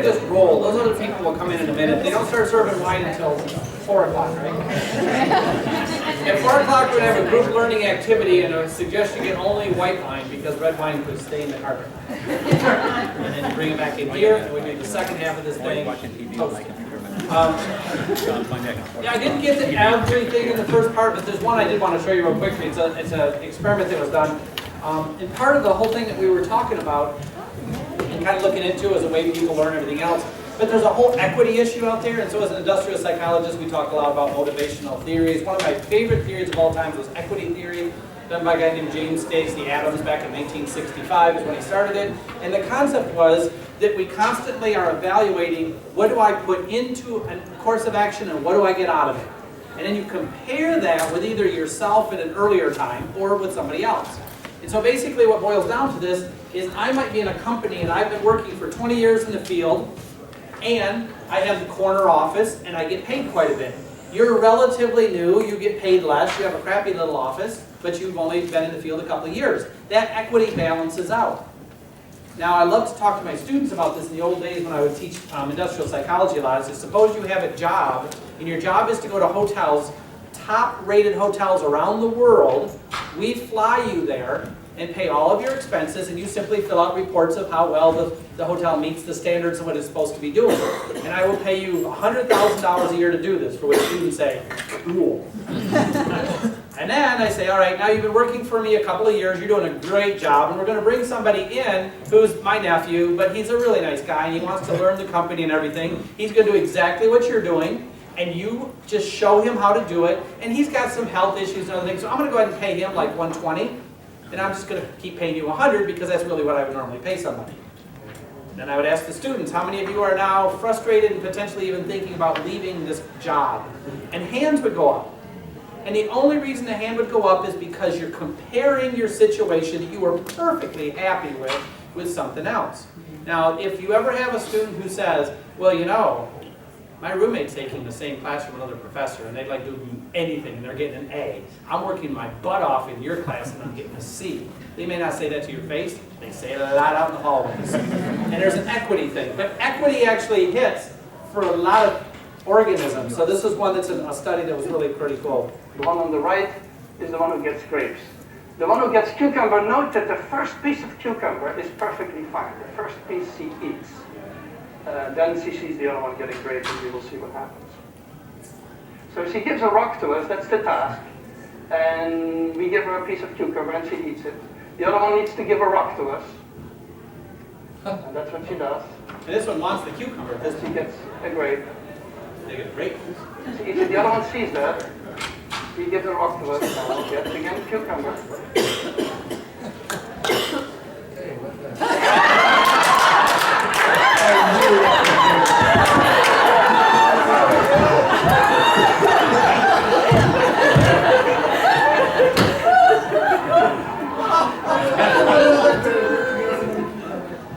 to just roll. Those other people will come in a minute. They don't start serving wine until 4 o'clock, right? At 4 o'clock, we're going to have a group learning activity, and I would suggest you get only white wine because red wine could stain the carpet. And then you bring it back in here, and we do the second half of this thing. Yeah, I didn't get to everything in the first part, but there's one I did want to show you real quickly. It's an experiment that was done. And part of the whole thing that we were talking about and kind of looking into as a way people learn everything else. But there's a whole equity issue out there, and so as an industrial psychologist, we talk a lot about motivational theories. One of my favorite theories of all time was equity theory, done by a guy named James Stacy Adams back in 1965 is when he started it. And the concept was that we constantly are evaluating what do I put into a course of action and what do I get out of it. And then you compare that with either yourself at an earlier time or with somebody else. And so basically what boils down to this is I might be in a company and I've been working for 20 years in the field and I have the corner office and I get paid quite a bit. You're relatively new, you get paid less, you have a crappy little office, but you've only been in the field a couple of years. That equity balances out. Now I love to talk to my students about this in the old days when I would teach industrial psychology a lot. Is suppose you have a job and your job is to go to hotels, top rated hotels around the world. We fly you there and pay all of your expenses, and you simply fill out reports of how well the hotel meets the standards of what it's supposed to be doing. And I will pay you $100,000 a year to do this, for which students say, cool. And then I say, all right, now you've been working for me a couple of years, you're doing a great job, and we're going to bring somebody in who's my nephew, but he's a really nice guy, and he wants to learn the company and everything. He's going to do exactly what you're doing, and you just show him how to do it, and he's got some health issues and other things, so I'm going to go ahead and pay him like $120, and I'm just going to keep paying you $100 because that's really what I would normally pay somebody. Then I would ask the students, how many of you are now frustrated and potentially even thinking about leaving this job? And hands would go up. And the only reason the hand would go up is because you're comparing your situation that you were perfectly happy with something else. Now, if you ever have a student who says, well, you know, my roommate's taking the same class from another professor and they'd like to do anything and they're getting an A. I'm working my butt off in your class and I'm getting a C. They may not say that to your face, they say it a lot out in the hallways. And there's an equity thing. But equity actually hits for a lot of organisms. So this is one that's a study that was really pretty cool. The one on the right is the one who gets grapes. The one who gets cucumber, note that the first piece of cucumber is perfectly fine. The first piece he eats. Then she sees the other one getting grapes and we will see what happens. So she gives a rock to us, that's the task. And we give her a piece of cucumber and she eats it. The other one needs to give a rock to us. And that's what she does. And this one wants the cucumber. Then she gets a grape. They get a grape. She eats it. The other one sees that. He gives a rock to us. Now he gets again cucumber.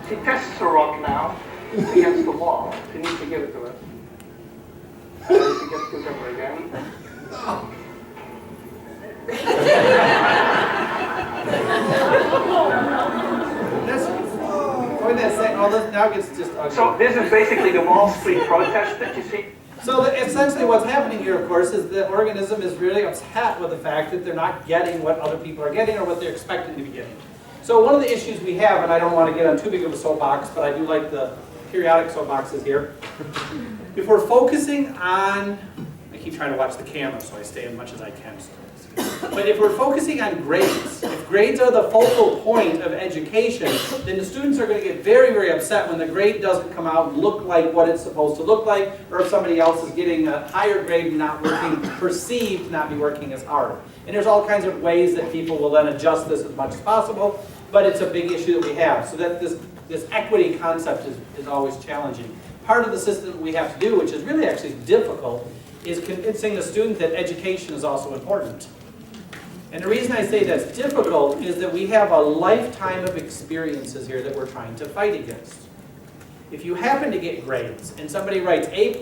She tests her rock now against the wall. She needs to give it to us. And she gets cucumber again. Now gets just ugly. So this is basically the Wall Street protest that you see. So essentially what's happening here, of course, is the organism is really upset with the fact that they're not getting what other people are getting or what they're expecting to be getting. So one of the issues we have, and I don't want to get on too big of a soapbox, but I do like the periodic soapboxes here. If we're focusing on, I keep trying to watch the camera so I stay as much as I can. But if we're focusing on grades, if grades are the focal point of education, then the students are going to get very, very upset when the grade doesn't come out and look like what it's supposed to look like, or if somebody else is getting a higher grade and not working, perceived to not be working as hard. And there's all kinds of ways that people will then adjust this as much as possible, but it's a big issue that we have. So that this equity concept is always challenging. Part of the system we have to do, which is really actually difficult, is convincing the student that education is also important. And the reason I say that's difficult is that we have a lifetime of experiences here that we're trying to fight against. If you happen to get grades and somebody writes A++,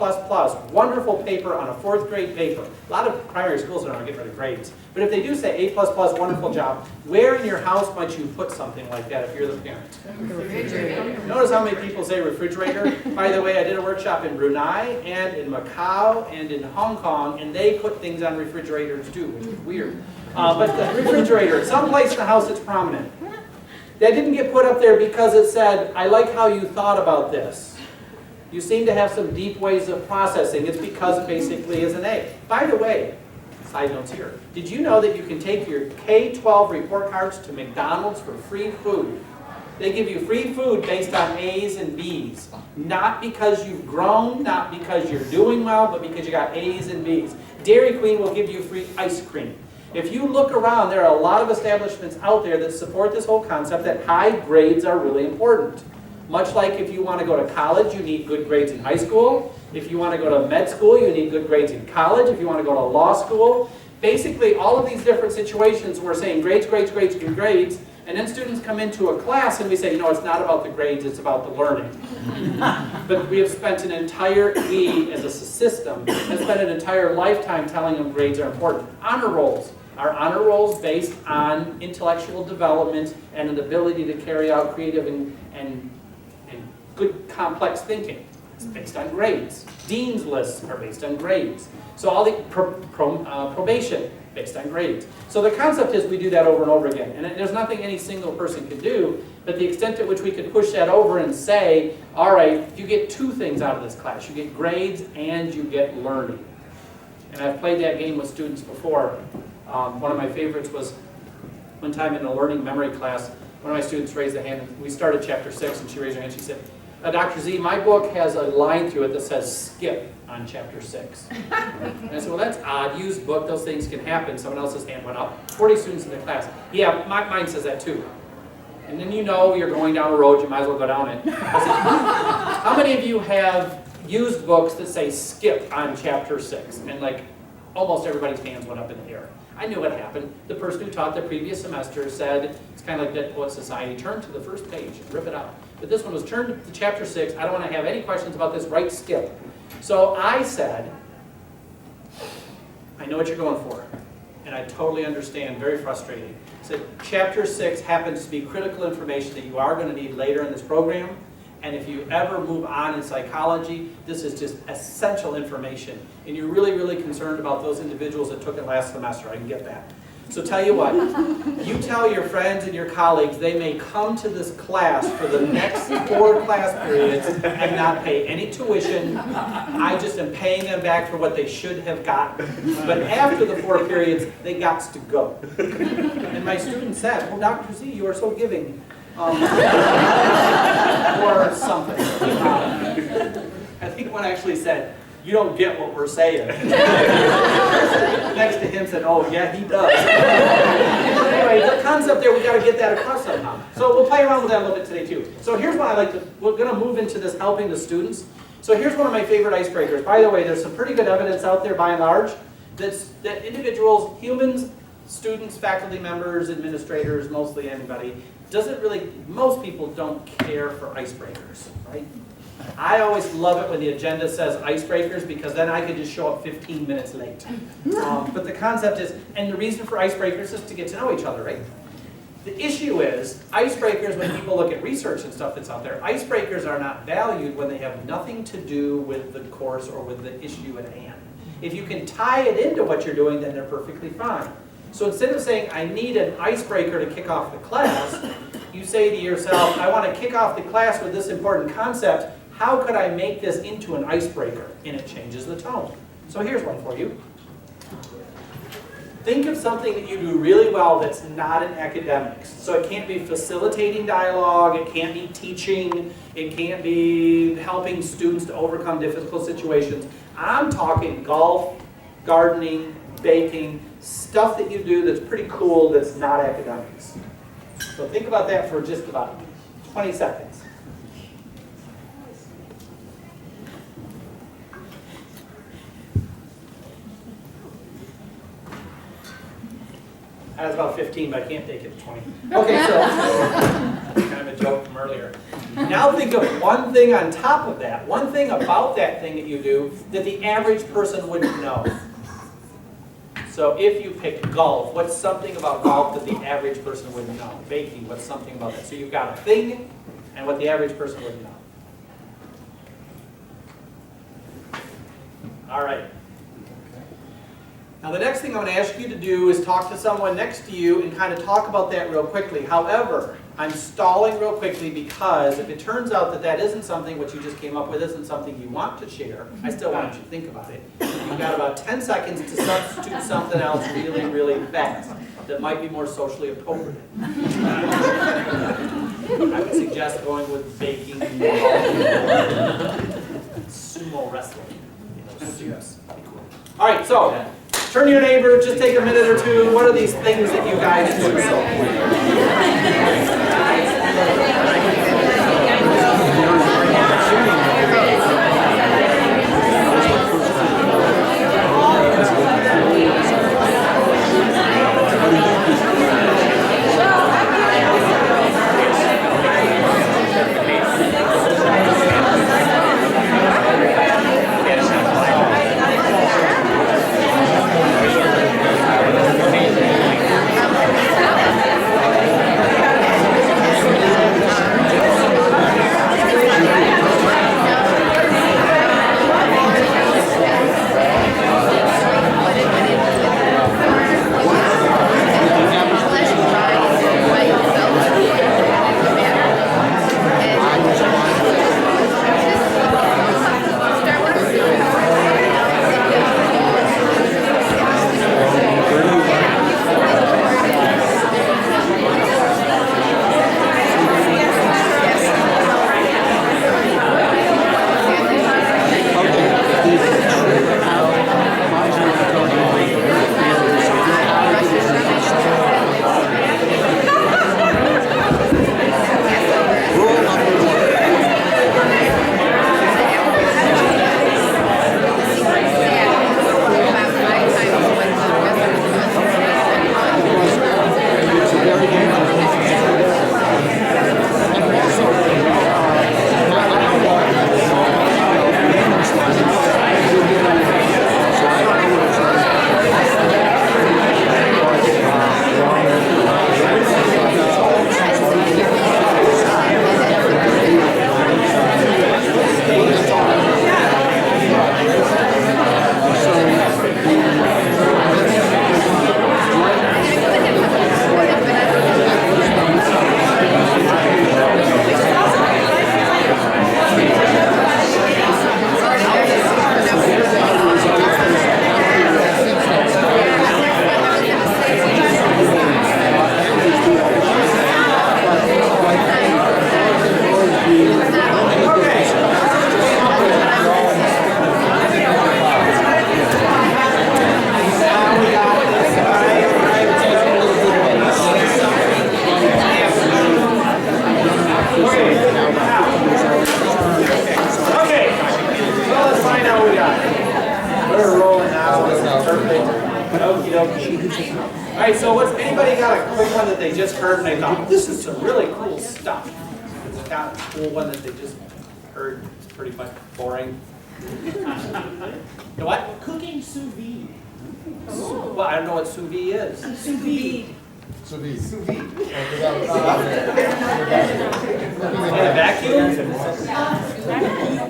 wonderful paper on a 4th grade paper, a lot of primary schools don't get rid of grades, but if they do say A++, wonderful job, where in your house might you put something like that if you're the parent? Refrigerator. Notice how many people say refrigerator? By the way, I did a workshop in Brunei and in Macau and in Hong Kong, and they put things on refrigerators too, which is weird. But the refrigerator, someplace in the house that's prominent. That didn't get put up there because it said, I like how you thought about this. You seem to have some deep ways of processing. It's because it basically is an A. By the way, side notes here. Did you know that you can take your K-12 report cards to McDonald's for free food? They give you free food based on A's and B's. Not because you've grown, not because you're doing well, but because you got A's and B's. Dairy Queen will give you free ice cream. If you look around, there are a lot of establishments out there that support this whole concept that high grades are really important. Much like if you want to go to college, you need good grades in high school. If you want to go to med school, you need good grades in college. If you want to go to law school. Basically, all of these different situations, we're saying grades, grades, grades, and grades. And then students come into a class and we say, it's not about the grades, it's about the learning. But we have spent an entire, we as a system, have spent an entire lifetime telling them grades are important. Honor rolls. Are honor rolls based on intellectual development and an ability to carry out creative and good complex thinking? It's based on grades. Dean's lists are based on grades. So all the probation, based on grades. So the concept is we do that over and over again. And there's nothing any single person can do, but the extent at which we could push that over and say, all right, you get 2 things out of this class. You get grades and you get learning. And I've played that game with students before. One of my favorites was one time in a learning memory class, one of my students raised a hand, and we started chapter 6, and she raised her hand, she said, Dr. Z, my book has a line through it that says skip on chapter 6. And I said, well, that's odd, used book, those things can happen. Someone else's hand went up, 40 students in the class. Yeah, mine says that too. And then you're going down a road, you might as well go down it. I said, how many of you have used books that say skip on chapter 6? And almost everybody's hands went up in the air. I knew what happened. The person who taught the previous semester said, it's kind of like Dead Poet Society, turn to the first page and rip it out. But this one was turn to chapter 6. I don't want to have any questions about this, write skip. So I said, I know what you're going for. And I totally understand, very frustrating. I said, chapter 6 happens to be critical information that you are going to need later in this program. And if you ever move on in psychology, this is just essential information. And you're really, really concerned about those individuals that took it last semester. I can get that. So tell you what, you tell your friends and your colleagues they may come to this class for the next 4 class periods and not pay any tuition. I just am paying them back for what they should have gotten. But after the 4 periods, they got to go. And my student said, well, Dr. Z, you are so giving. Or something. I think one actually said, you don't get what we're saying. Next to him said, oh yeah, he does. Anyway, the concept there, we got to get that across somehow. So we'll play around with that a little bit today too. So here's what I like to, we're going to move into this helping the students. So here's one of my favorite icebreakers. By the way, there's some pretty good evidence out there by and large that individuals, humans, students, faculty members, administrators, mostly anybody, most people don't care for icebreakers, right? I always love it when the agenda says icebreakers because then I can just show up 15 minutes late. But the concept is, and the reason for icebreakers is to get to know each other, right? The issue is, icebreakers, when people look at research and stuff that's out there, icebreakers are not valued when they have nothing to do with the course or with the issue at hand. If you can tie it into what you're doing, then they're perfectly fine. So instead of saying, I need an icebreaker to kick off the class, you say to yourself, I want to kick off the class with this important concept. How could I make this into an icebreaker? And it changes the tone. So here's one for you. Think of something that you do really well that's not in academics. So it can't be facilitating dialogue, it can't be teaching, it can't be helping students to overcome difficult situations. I'm talking golf, gardening, baking, stuff that you do that's pretty cool that's not academics. So think about that for just about 20 seconds. That was about 15, but I can't take it to 20. Okay, so kind of of a joke from earlier. Now think of one thing on top of that, one thing about that thing that you do that the average person wouldn't know. So if you pick golf, what's something about golf that the average person wouldn't know? Baking, what's something about that? So you've got a thing and what the average person wouldn't know. All right. Now the next thing I'm going to ask you to do is talk to someone next to you and kind of talk about that real quickly. However, I'm stalling real quickly because if it turns out that that isn't something what you just came up with isn't something you want to share, I still want you to think about it. You've got about 10 seconds to substitute something else really, really fast that might be more socially appropriate. I would suggest going with baking or sumo wrestling. Suits. All right, so turn to your neighbor, just take a minute or two. What are these things that you guys do? Alright, so what's anybody got a quick one that they just heard and they thought, this is some really cool stuff? It's got a cool one that they just heard, it's pretty much boring. The what? Cooking sous vide. Well, I don't know what sous vide is. Sous vide. Sous vide. Sous In a vacuum?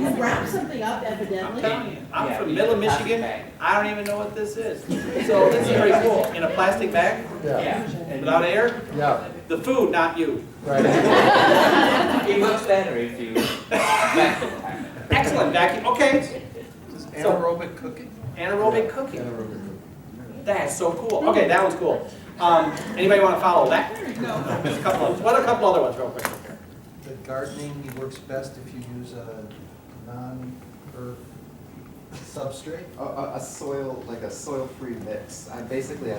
You wrap something up, evidently. I'm from middle of Michigan. I don't even know what this is. So this is very cool. In a plastic bag? Yeah. Without air? Yeah. The food, not you. Right. It looks better if you vacuum. Excellent vacuum. Okay. Anaerobic cooking. Anaerobic cooking. Anaerobic cooking. That's so cool. Okay, that one's cool. Anybody want to follow that? No. Just a couple of. What are a couple other ones, real quick? The gardening works best if you use a non-earth substrate. A soil, like a soil-free mix. I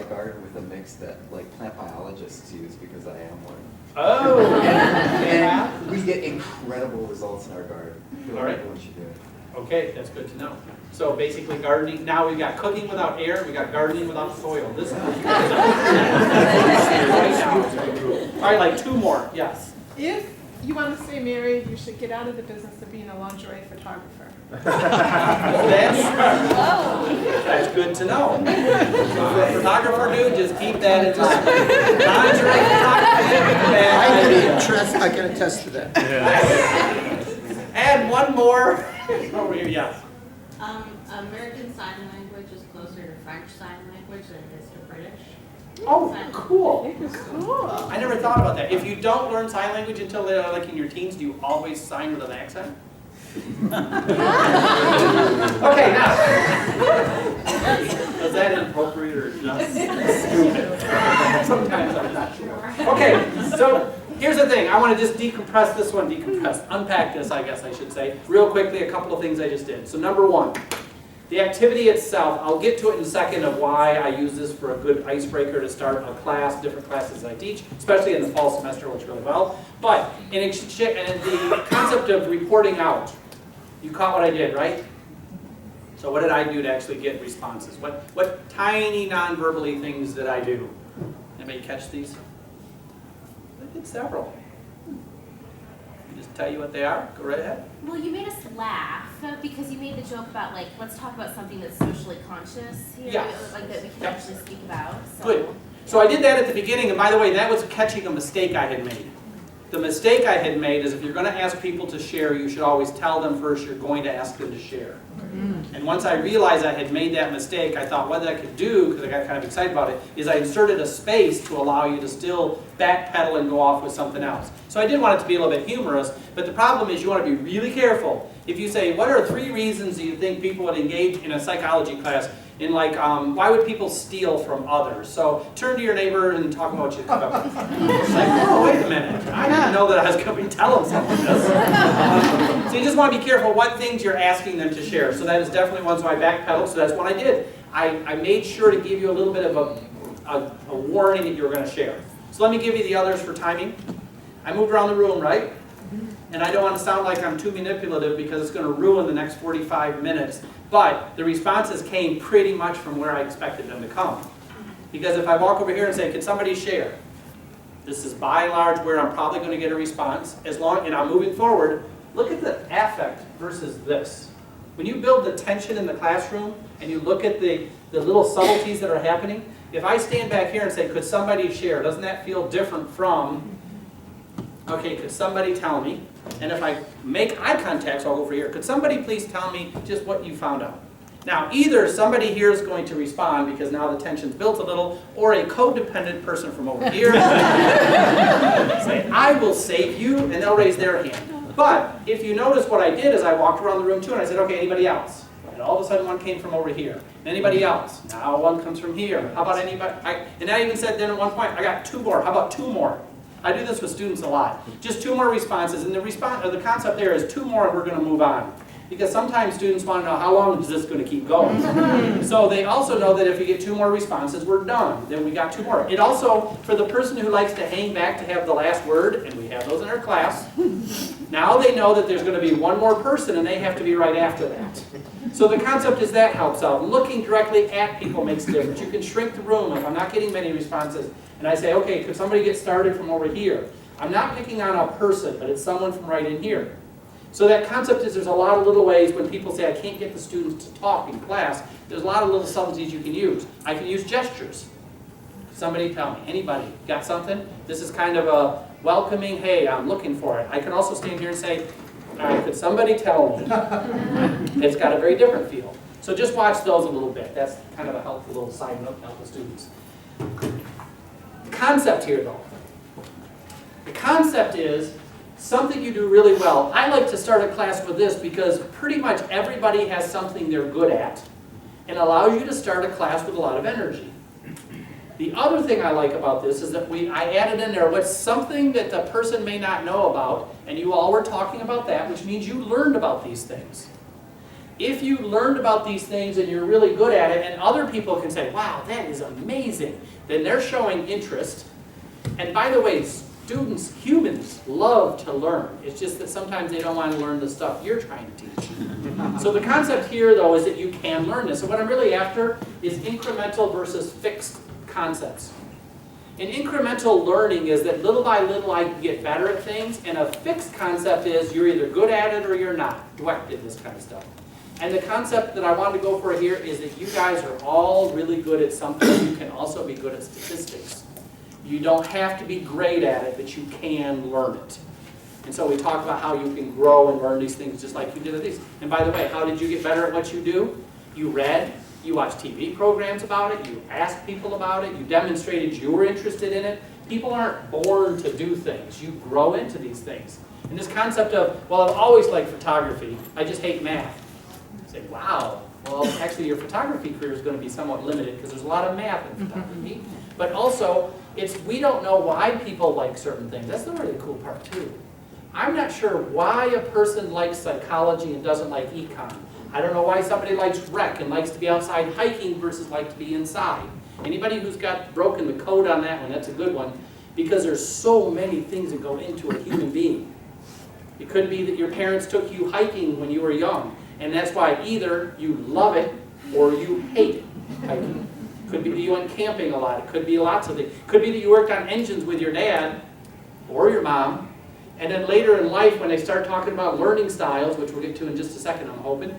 garden with a mix that like plant biologists use because I am one. Oh. And we get incredible results in our garden. I feel like All right. everyone should do it. Okay, that's good to know. So basically gardening, now we've got cooking without air, we got gardening without soil. This is what you guys are. All right, like two more, yes. If you want to stay married, you should get out of the business of being a lingerie photographer. That's good to know. So for a photographer, dude, just keep that in mind. Lingerie photography, I can attest to that. Add one more. Over here, yes. American Sign Language is closer to French Sign Language than it is to British. Oh, cool. Cool. I never thought about that. If you don't learn sign language until like in your teens, do you always sign with an accent? Okay, now. Was that inappropriate or just stupid? Sometimes I'm not sure. Okay, so here's the thing. I want to just unpack this, I guess I should say, real quickly, a couple of things I just did. So number one, the activity itself, I'll get to it in a second of why I use this for a good icebreaker to start a class, different classes I teach, especially in the fall semester, works really well. But in the concept of reporting out, you caught what I did, right? So what did I do to actually get responses? What tiny non-verbally things did I do? Anybody catch these? I did several. Just tell you what they are? Go right ahead. Well, you made us laugh because you made the joke about, like, let's talk about something that's socially conscious here, Yes. like that we can Yep. actually speak about. So. Good. So I did that at the beginning, and by the way, that was catching a mistake I had made. The mistake I had made is if you're going to ask people to share, you should always tell them first you're going to ask them to share. And once I realized I had made that mistake, I thought what I could do, because I got kind of excited about it, is I inserted a space to allow you to still backpedal and go off with something else. So I did want it to be a little bit humorous, but the problem is you want to be really careful. If you say, what are 3 reasons you think people would engage in a psychology class in like, why would people steal from others? So turn to your neighbor and talk about what you come up with. It's like, oh, wait a minute. I didn't know that I was going to be telling someone this. So you just want to be careful what things you're asking them to share. So that is definitely one, so I backpedaled, so that's what I did. I made sure to give you a little bit of a warning that you were going to share. So let me give you the others for timing. I moved around the room, right? And I don't want to sound like I'm too manipulative because it's going to ruin the next 45 minutes. But the responses came pretty much from where I expected them to come. Because if I walk over here and say, can somebody share? This is by and large where I'm probably going to get a response. And I'm moving forward, look at the affect versus this. When you build the tension in the classroom and you look at the little subtleties that are happening, if I stand back here and say, could somebody share? Doesn't that feel different from, okay, could somebody tell me? And if I make eye contact, so I'll go over here, could somebody please tell me just what you found out? Now, either somebody here is going to respond because now the tension's built a little, or a codependent person from over here say, I will save you, and they'll raise their hand. But if you notice what I did is I walked around the room too, and I said, okay, anybody else? And all of a sudden one came from over here. And anybody else? Now one comes from here. How about anybody? And I even said then at one point, I got 2 more. How about 2 more? I do this with students a lot. Just 2 more responses, and the concept there is 2 more and we're going to move on. Because sometimes students want to know how long is this going to keep going. So they also know that if you get 2 more responses, we're done. Then we got 2 more. It also, for the person who likes to hang back to have the last word, and we have those in our class, now they know that there's going to be 1 more person and they have to be right after that. So the concept is that helps out. Looking directly at people makes a difference. You can shrink the room if I'm not getting many responses. And I say, okay, could somebody get started from over here? I'm not picking on a person, but it's someone from right in here. So that concept is there's a lot of little ways when people say I can't get the students to talk in class, there's a lot of little subtleties you can use. I can use gestures. Somebody tell me, anybody, got something? This is kind of a welcoming, hey, I'm looking for it. I can also stand here and say, all right, could somebody tell me? It's got a very different feel. So just watch those a little bit. That's kind of a helpful little side note to help the students. The concept here, though. The concept is something you do really well. I like to start a class with this because pretty much everybody has something they're good at and allows you to start a class with a lot of energy. The other thing I like about this is that I added in there what's something that the person may not know about, and you all were talking about that, which means you learned about these things. If you learned about these things and you're really good at it, and other people can say, wow, that is amazing, then they're showing interest. And by the way, students, humans, love to learn. It's just that sometimes they don't want to learn the stuff you're trying to teach. So the concept here, though, is that you can learn this. So what I'm really after is incremental versus fixed concepts. And incremental learning is that little by little I can get better at things, and a fixed concept is you're either good at it or you're not. Dweck did this kind of stuff. And the concept that I wanted to go for here is that you guys are all really good at something. You can also be good at statistics. You don't have to be great at it, but you can learn it. And so we talk about how you can grow and learn these things just like you did at these. And by the way, how did you get better at what you do? You read, you watched TV programs about it, you asked people about it, you demonstrated you were interested in it. People aren't born to do things. You grow into these things. And this concept of, well, I've always liked photography, I just hate math. You say, wow, well, actually your photography career is going to be somewhat limited because there's a lot of math in photography. But also, we don't know why people like certain things. That's the really cool part too. I'm not sure why a person likes psychology and doesn't like econ. I don't know why somebody likes rec and likes to be outside hiking versus like to be inside. Anybody who's got broken the code on that one, that's a good one, because there's so many things that go into a human being. It could be that your parents took you hiking when you were young, and that's why either you love it or you hate hiking. Could be that you went camping a lot. It could be lots of things. It could be that you worked on engines with your dad or your mom. And then later in life, when they start talking about learning styles, which we'll get to in just a second, I'm hoping,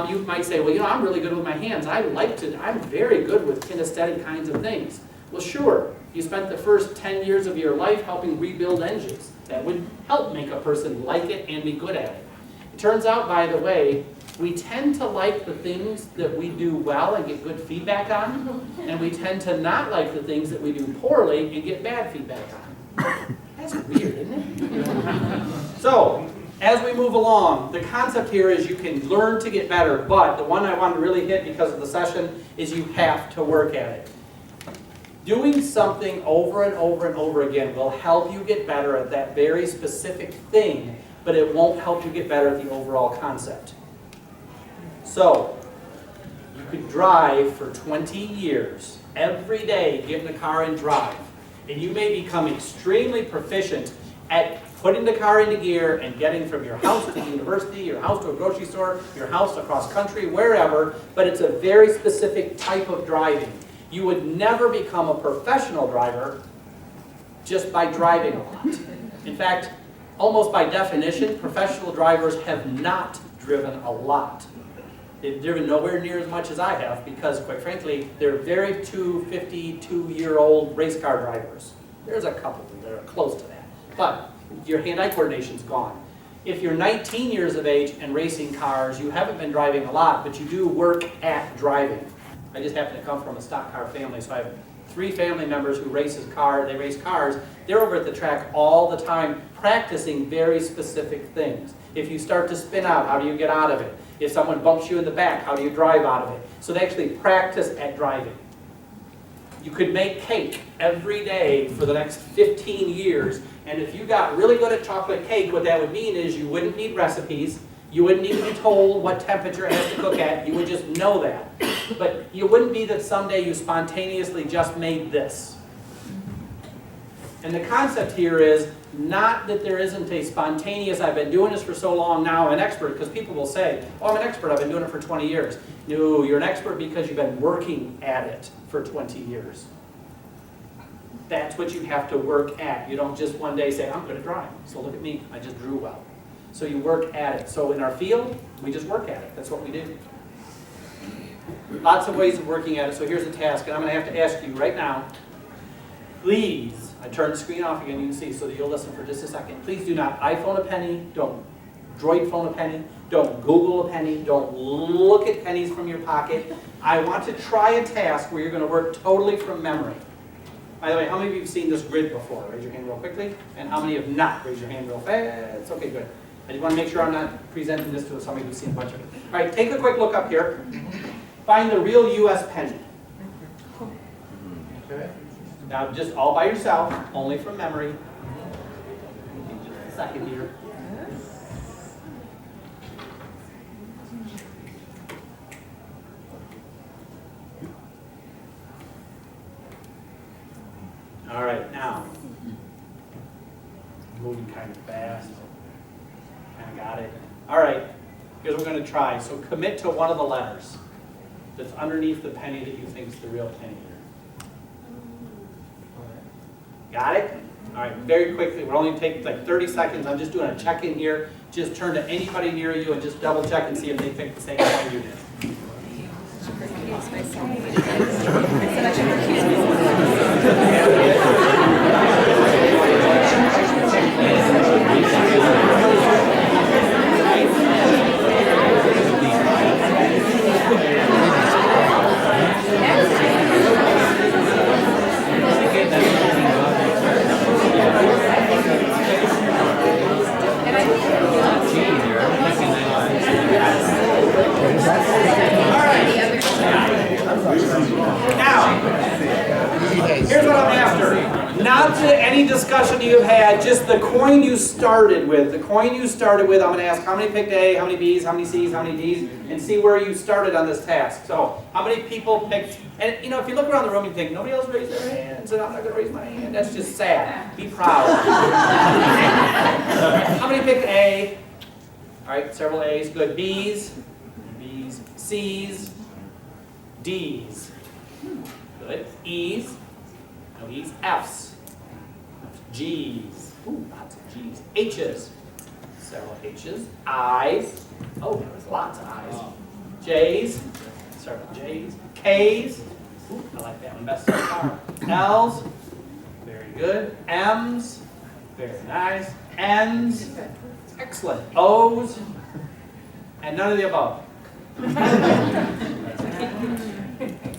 you might say, well, I'm really good with my hands. I'm very good with kinesthetic kinds of things. Well, sure, you spent the first 10 years of your life helping rebuild engines. That would help make a person like it and be good at it. It turns out, by the way, we tend to like the things that we do well and get good feedback on, and we tend to not like the things that we do poorly and get bad feedback on. That's weird, isn't it? So, as we move along, the concept here is you can learn to get better, but the one I want to really hit because of the session is you have to work at it. Doing something over and over and over again will help you get better at that very specific thing, but it won't help you get better at the overall concept. So, you could drive for 20 years, every day get in the car and drive. And you may become extremely proficient at putting the car into gear and getting from your house to the university, your house to a grocery store, your house across country, wherever, but it's a very specific type of driving. You would never become a professional driver just by driving a lot. In fact, almost by definition, professional drivers have not driven a lot. They've driven nowhere near as much as I have because, quite frankly, they're very 52-year-old race car drivers. There's a couple that are close to that. But your hand-eye coordination's gone. If you're 19 years of age and racing cars, you haven't been driving a lot, but you do work at driving. I just happen to come from a stock car family, so I have 3 family members who race cars. They're over at the track all the time practicing very specific things. If you start to spin out, how do you get out of it? If someone bumps you in the back, how do you drive out of it? So they actually practice at driving. You could make cake every day for the next 15 years, and if you got really good at chocolate cake, what that would mean is you wouldn't need recipes, you wouldn't need to be told what temperature it has to cook at, you would just know that. But it wouldn't be that someday you spontaneously just made this. And the concept here is not that there isn't a spontaneous, I've been doing this for so long now, I'm an expert, because people will say, oh, I'm an expert, I've been doing it for 20 years. No, you're an expert because you've been working at it for 20 years. That's what you have to work at. You don't just one day say, I'm good at drawing, so look at me, I just drew well. So you work at it. So in our field, we just work at it. That's what we do. Lots of ways of working at it, so here's the task, and I'm going to have to ask you right now, please, I turn the screen off again, you can see, so that you'll listen for just a second. Please do not iPhone a penny, don't Droid phone a penny, don't Google a penny, don't look at pennies from your pocket. I want to try a task where you're going to work totally from memory. By the way, how many of you have seen this grid before? Raise your hand real quickly. And how many have not? Raise your hand real fast. Okay, good. I just want to make sure I'm not presenting this to somebody who's seen a bunch of it. All right, take a quick look up here. Find the real U.S. penny. Okay. Now, just all by yourself, only from memory. Just a second here. All right, now, moving kind of fast. Kind of got it. All right, here's what we're going to try. So commit to one of the letters that's underneath the penny that you think is the real penny here. Got it? All right, very quickly, we're only taking like 30 seconds. I'm just doing a check-in here. Just turn to anybody near you and just double check and see if they picked the same coin you did. Here's what I'm after. Not any discussion you've had, just the coin you started with. The coin you started with, I'm going to ask how many picked A, how many B's, how many C's, how many D's, and see where you started on this task. So, how many people picked, and you know, if you look around the room and think, nobody else raised their hands, and I'm not going to raise my hand, that's just sad. Be proud. How many picked A? All right, several A's, good. B's, B's, C's, D's, good. E's, no E's, F's, G's, ooh, lots of G's, H's, several H's, I's, oh, there's lots of I's, J's, several J's, K's, ooh, I like that one best so far, L's, very good, M's, very nice, N's, excellent, O's, and none of the above.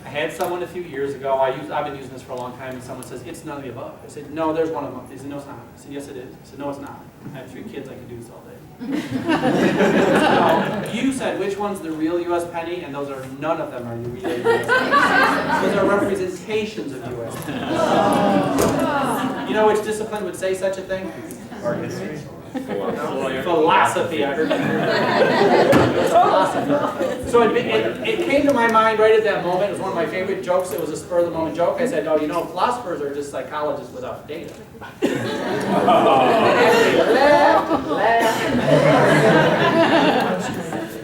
I had someone a few years ago, I've been using this for a long time, and someone says, it's none of the above. I said, no, there's one of them. They said, no, it's not. I said, yes, it is. I said, no, it's not. I have 3 kids, I can do this all day. So, you said, which one's the real U.S. penny? And those are, none of them are the real U.S. pennies. Those are representations of U.S. pennies. You know which discipline would say such a thing? Art history. Philosophy, I heard that. Philosophy. So it came to my mind right at that moment. It was one of my favorite jokes. It was a spur of the moment joke. I said, oh, you know, philosophers are just psychologists without data.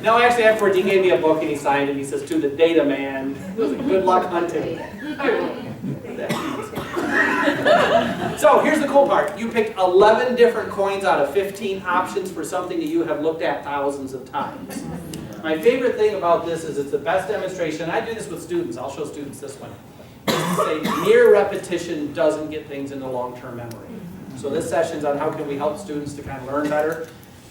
No, actually, afterwards, he gave me a book and he signed it. He says, to the data man, good luck hunting. So here's the cool part. You picked 11 different coins out of 15 options for something that you have looked at thousands of times. My favorite thing about this is it's the best demonstration. I do this with students. I'll show students this one. Say mere repetition doesn't get things into long-term memory. So this session's on how can we help students to kind of learn better.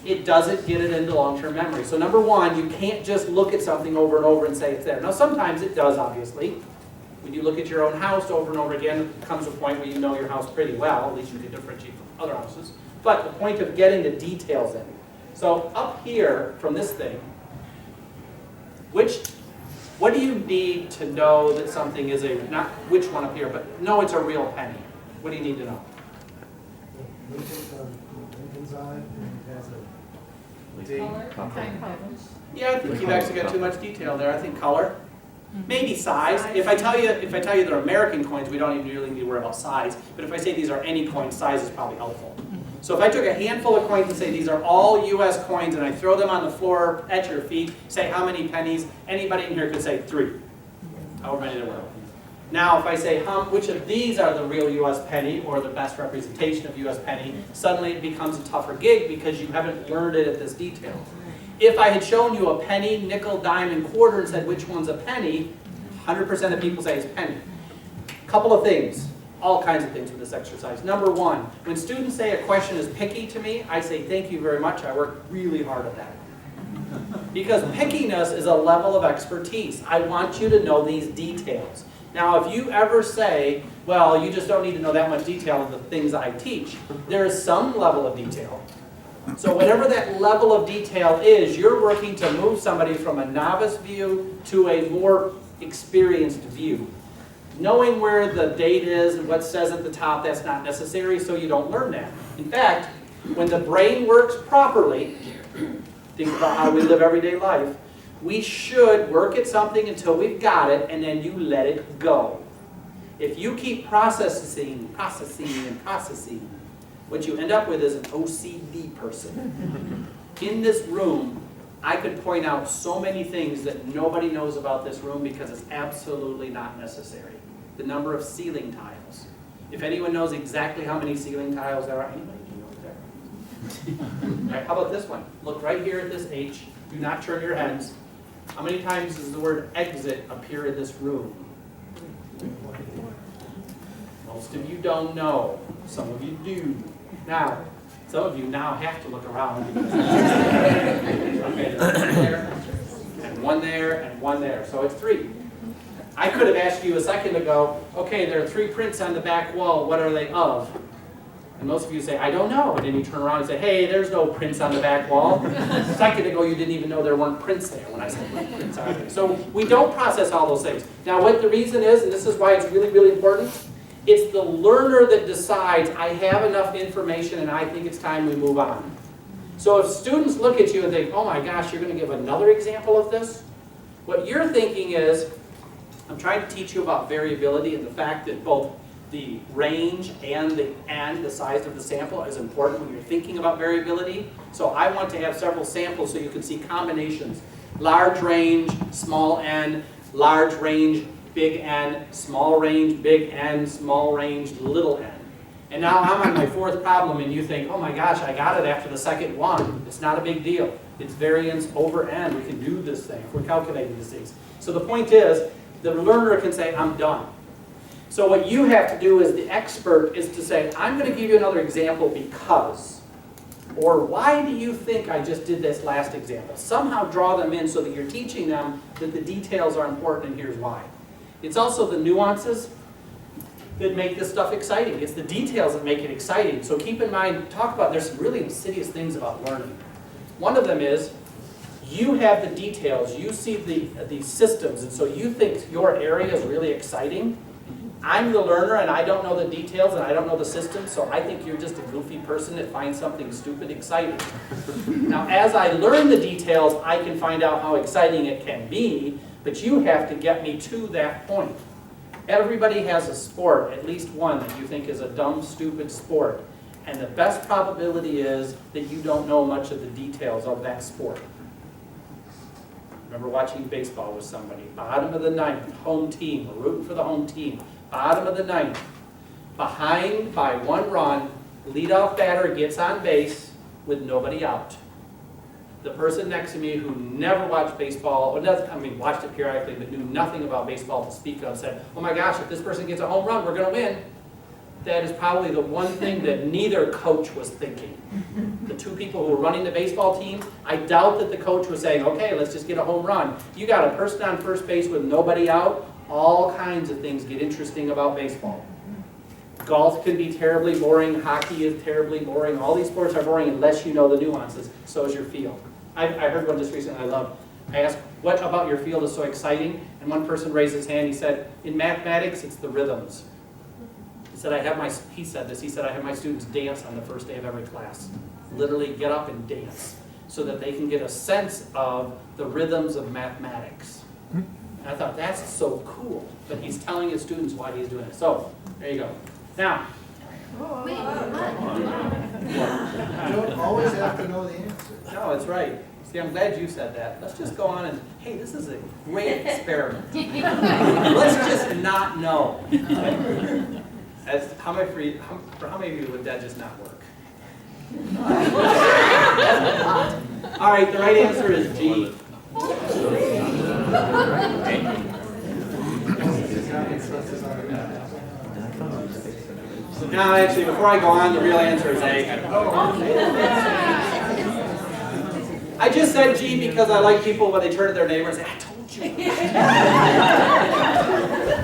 It doesn't get it into long-term memory. So number one, you can't just look at something over and over and say it's there. Now sometimes it does, obviously. When you look at your own house over and over again, it comes a point where you know your house pretty well, at least you can differentiate from other houses. But the point of getting the details in. So up here, from this thing, what do you need to know that something is a, not which one up here, but know it's a real penny? What do you need to know? Lincoln's on it, and it has a date. Yeah, I think you've actually got too much detail there. I think color. Maybe size. If I tell you they're American coins, we don't even really need to worry about size. But if I say these are any coins, size is probably helpful. So if I took a handful of coins and say these are all U.S. coins and I throw them on the floor at your feet, say how many pennies, anybody in here could say 3. However many there were. Now if I say which of these are the real U.S. penny or the best representation of U.S. penny, suddenly it becomes a tougher gig because you haven't learned it at this detail. If I had shown you a penny, nickel, dime, and quarter and said which one's a penny, 100% of people say it's penny. Couple of things, all kinds of things with this exercise. Number one, when students say a question is picky to me, I say thank you very much, I worked really hard at that. Because pickiness is a level of expertise. I want you to know these details. Now if you ever say, well, you just don't need to know that much detail of the things I teach, there is some level of detail. So whatever that level of detail is, you're working to move somebody from a novice view to a more experienced view. Knowing where the date is and what says at the top, that's not necessary, so you don't learn that. In fact, when the brain works properly, think about how we live everyday life, we should work at something until we've got it, and then you let it go. If you keep processing, what you end up with is an OCD person. In this room, I could point out so many things that nobody knows about this room because it's absolutely not necessary. The number of ceiling tiles. If anyone knows exactly how many ceiling tiles there are, anybody do know there? All right, how about this one? Look right here at this H. Do not turn your heads. How many times does the word exit appear in this room? Most of you don't know. Some of you do. Now, some of you now have to look around. Okay, there's one there, and one there, and one there. So it's 3. I could have asked you a second ago, okay, there are 3 prints on the back wall. What are they of? And most of you say, I don't know. And then you turn around and say, hey, there's no prints on the back wall. A second ago, you didn't even know there weren't prints there when I said prints are there. So we don't process all those things. Now, what the reason is, and this is why it's really, really important, it's the learner that decides, I have enough information and I think it's time we move on. So if students look at you and think, oh my gosh, you're going to give another example of this? What you're thinking is, I'm trying to teach you about variability and the fact that both the range and the size of the sample is important when you're thinking about variability. So I want to have several samples so you can see combinations. Large range, small n, large range, big N, small range, big N, small range, little n. And now I'm on my 4th problem and you think, oh my gosh, I got it after the second one. It's not a big deal. It's variance over n. We can do this thing if we're calculating these things. So the point is, the learner can say, I'm done. So what you have to do as the expert is to say, I'm going to give you another example because, or why do you think I just did this last example? Somehow draw them in so that you're teaching them that the details are important and here's why. It's also the nuances that make this stuff exciting. It's the details that make it exciting. So keep in mind, there's some really insidious things about learning. One of them is, you have the details, you see the systems, and so you think your area is really exciting. I'm the learner and I don't know the details and I don't know the system, so I think you're just a goofy person that finds something stupid exciting. Now, as I learn the details, I can find out how exciting it can be, but you have to get me to that point. Everybody has a sport, at least one, that you think is a dumb, stupid sport. And the best probability is that you don't know much of the details of that sport. Remember watching baseball with somebody, bottom of the 9th, home team, we're rooting for the home team. Bottom of the 9th, behind by 1 run, leadoff batter gets on base with nobody out. The person next to me who never watched baseball, or watched it periodically, but knew nothing about baseball to speak of, said, oh my gosh, if this person gets a home run, we're going to win. That is probably the one thing that neither coach was thinking. The 2 people who were running the baseball team, I doubt that the coach was saying, okay, let's just get a home run. You got a person on first base with nobody out, all kinds of things get interesting about baseball. Golf can be terribly boring, hockey is terribly boring, all these sports are boring unless you know the nuances. So is your field. I heard one just recently I loved. I asked, what about your field is so exciting? And one person raised his hand, he said, in mathematics, it's the rhythms. He said, I have my students dance on the first day of every class. Literally get up and dance so that they can get a sense of the rhythms of mathematics. And I thought, that's so cool. But he's telling his students why he's doing it. So, there you go. Now, Wait, You don't always have to know the answer. no, it's right. See, I'm glad you said that. Let's just go on and, hey, this is a great experiment. Let's just not know. For how many of you would that just not work? All right, the right answer is G. No, actually, before I go on, the real answer is A. I just said G because I like people when they turn to their neighbor and say, I told you.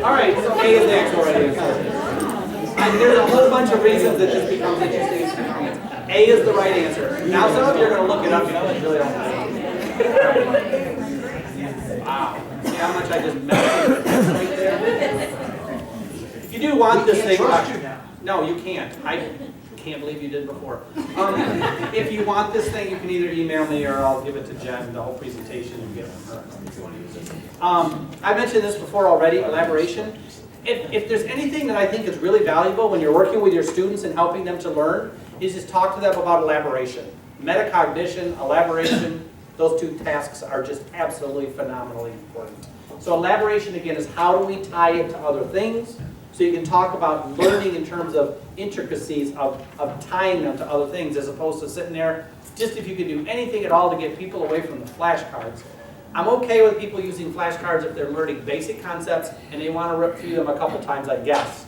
All right, so A is the actual right answer. There's a whole bunch of reasons that this becomes interesting. A is the right answer. Now some of you are going to look it up, you know, and really don't know. Wow. See how much I just messed with right there? If you do want this thing, no, you can't. I can't believe you did before. If you want this thing, you can either email me or I'll give it to Jen, the whole presentation, and get it from her if you want to use it. I mentioned this before already, elaboration. If there's anything that I think is really valuable when you're working with your students and helping them to learn, is just talk to them about elaboration. Metacognition, elaboration, those 2 tasks are just absolutely phenomenally important. So elaboration, again, is how do we tie it to other things So you can talk about learning in terms of intricacies of tying them to other things as opposed to sitting there, just if you could do anything at all to get people away from the flashcards. I'm okay with people using flashcards if they're learning basic concepts and they want to rip through them a couple times, I guess.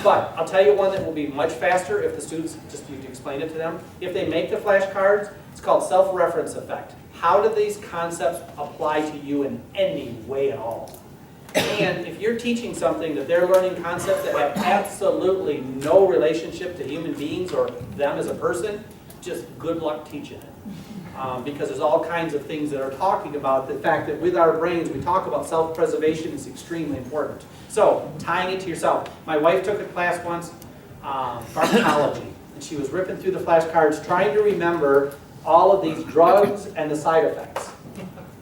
But I'll tell you one that will be much faster if the students, just you explain it to them. If they make the flashcards, it's called self-reference effect. How do these concepts apply to you in any way at all? And if you're teaching something that they're learning concepts that have absolutely no relationship to human beings or them as a person, just good luck teaching it. Because there's all kinds of things that are talking about the fact that with our brains, we talk about self-preservation is extremely important. So, tying it to yourself. My wife took a class once, pharmacology, and she was ripping through the flashcards trying to remember all of these drugs and the side effects.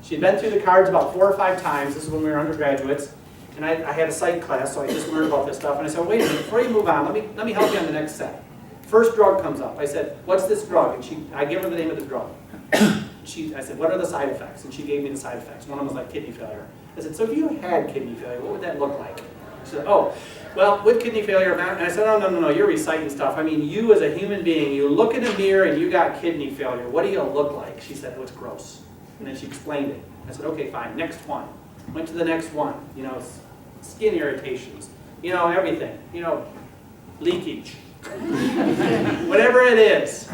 She'd been through the cards about 4 or 5 times. This is when we were undergraduates. And I had a psych class, so I just learned about this stuff. And I said, wait a minute, before you move on, let me help you on the next set. First drug comes up. I said, what's this drug? And I gave her the name of the drug. I said, what are the side effects? And she gave me the side effects. One of them was like kidney failure. I said, so if you had kidney failure, what would that look like? She said, oh, well, with kidney failure, and I said, oh, no, you're reciting stuff. I mean, you as a human being, you look in a mirror and you got kidney failure. What do you look like? She said, oh, it's gross. And then she explained it. I said, okay, fine, next one. Went to the next one. You know, skin irritations. You know, everything. You know, leakage. Whatever it is.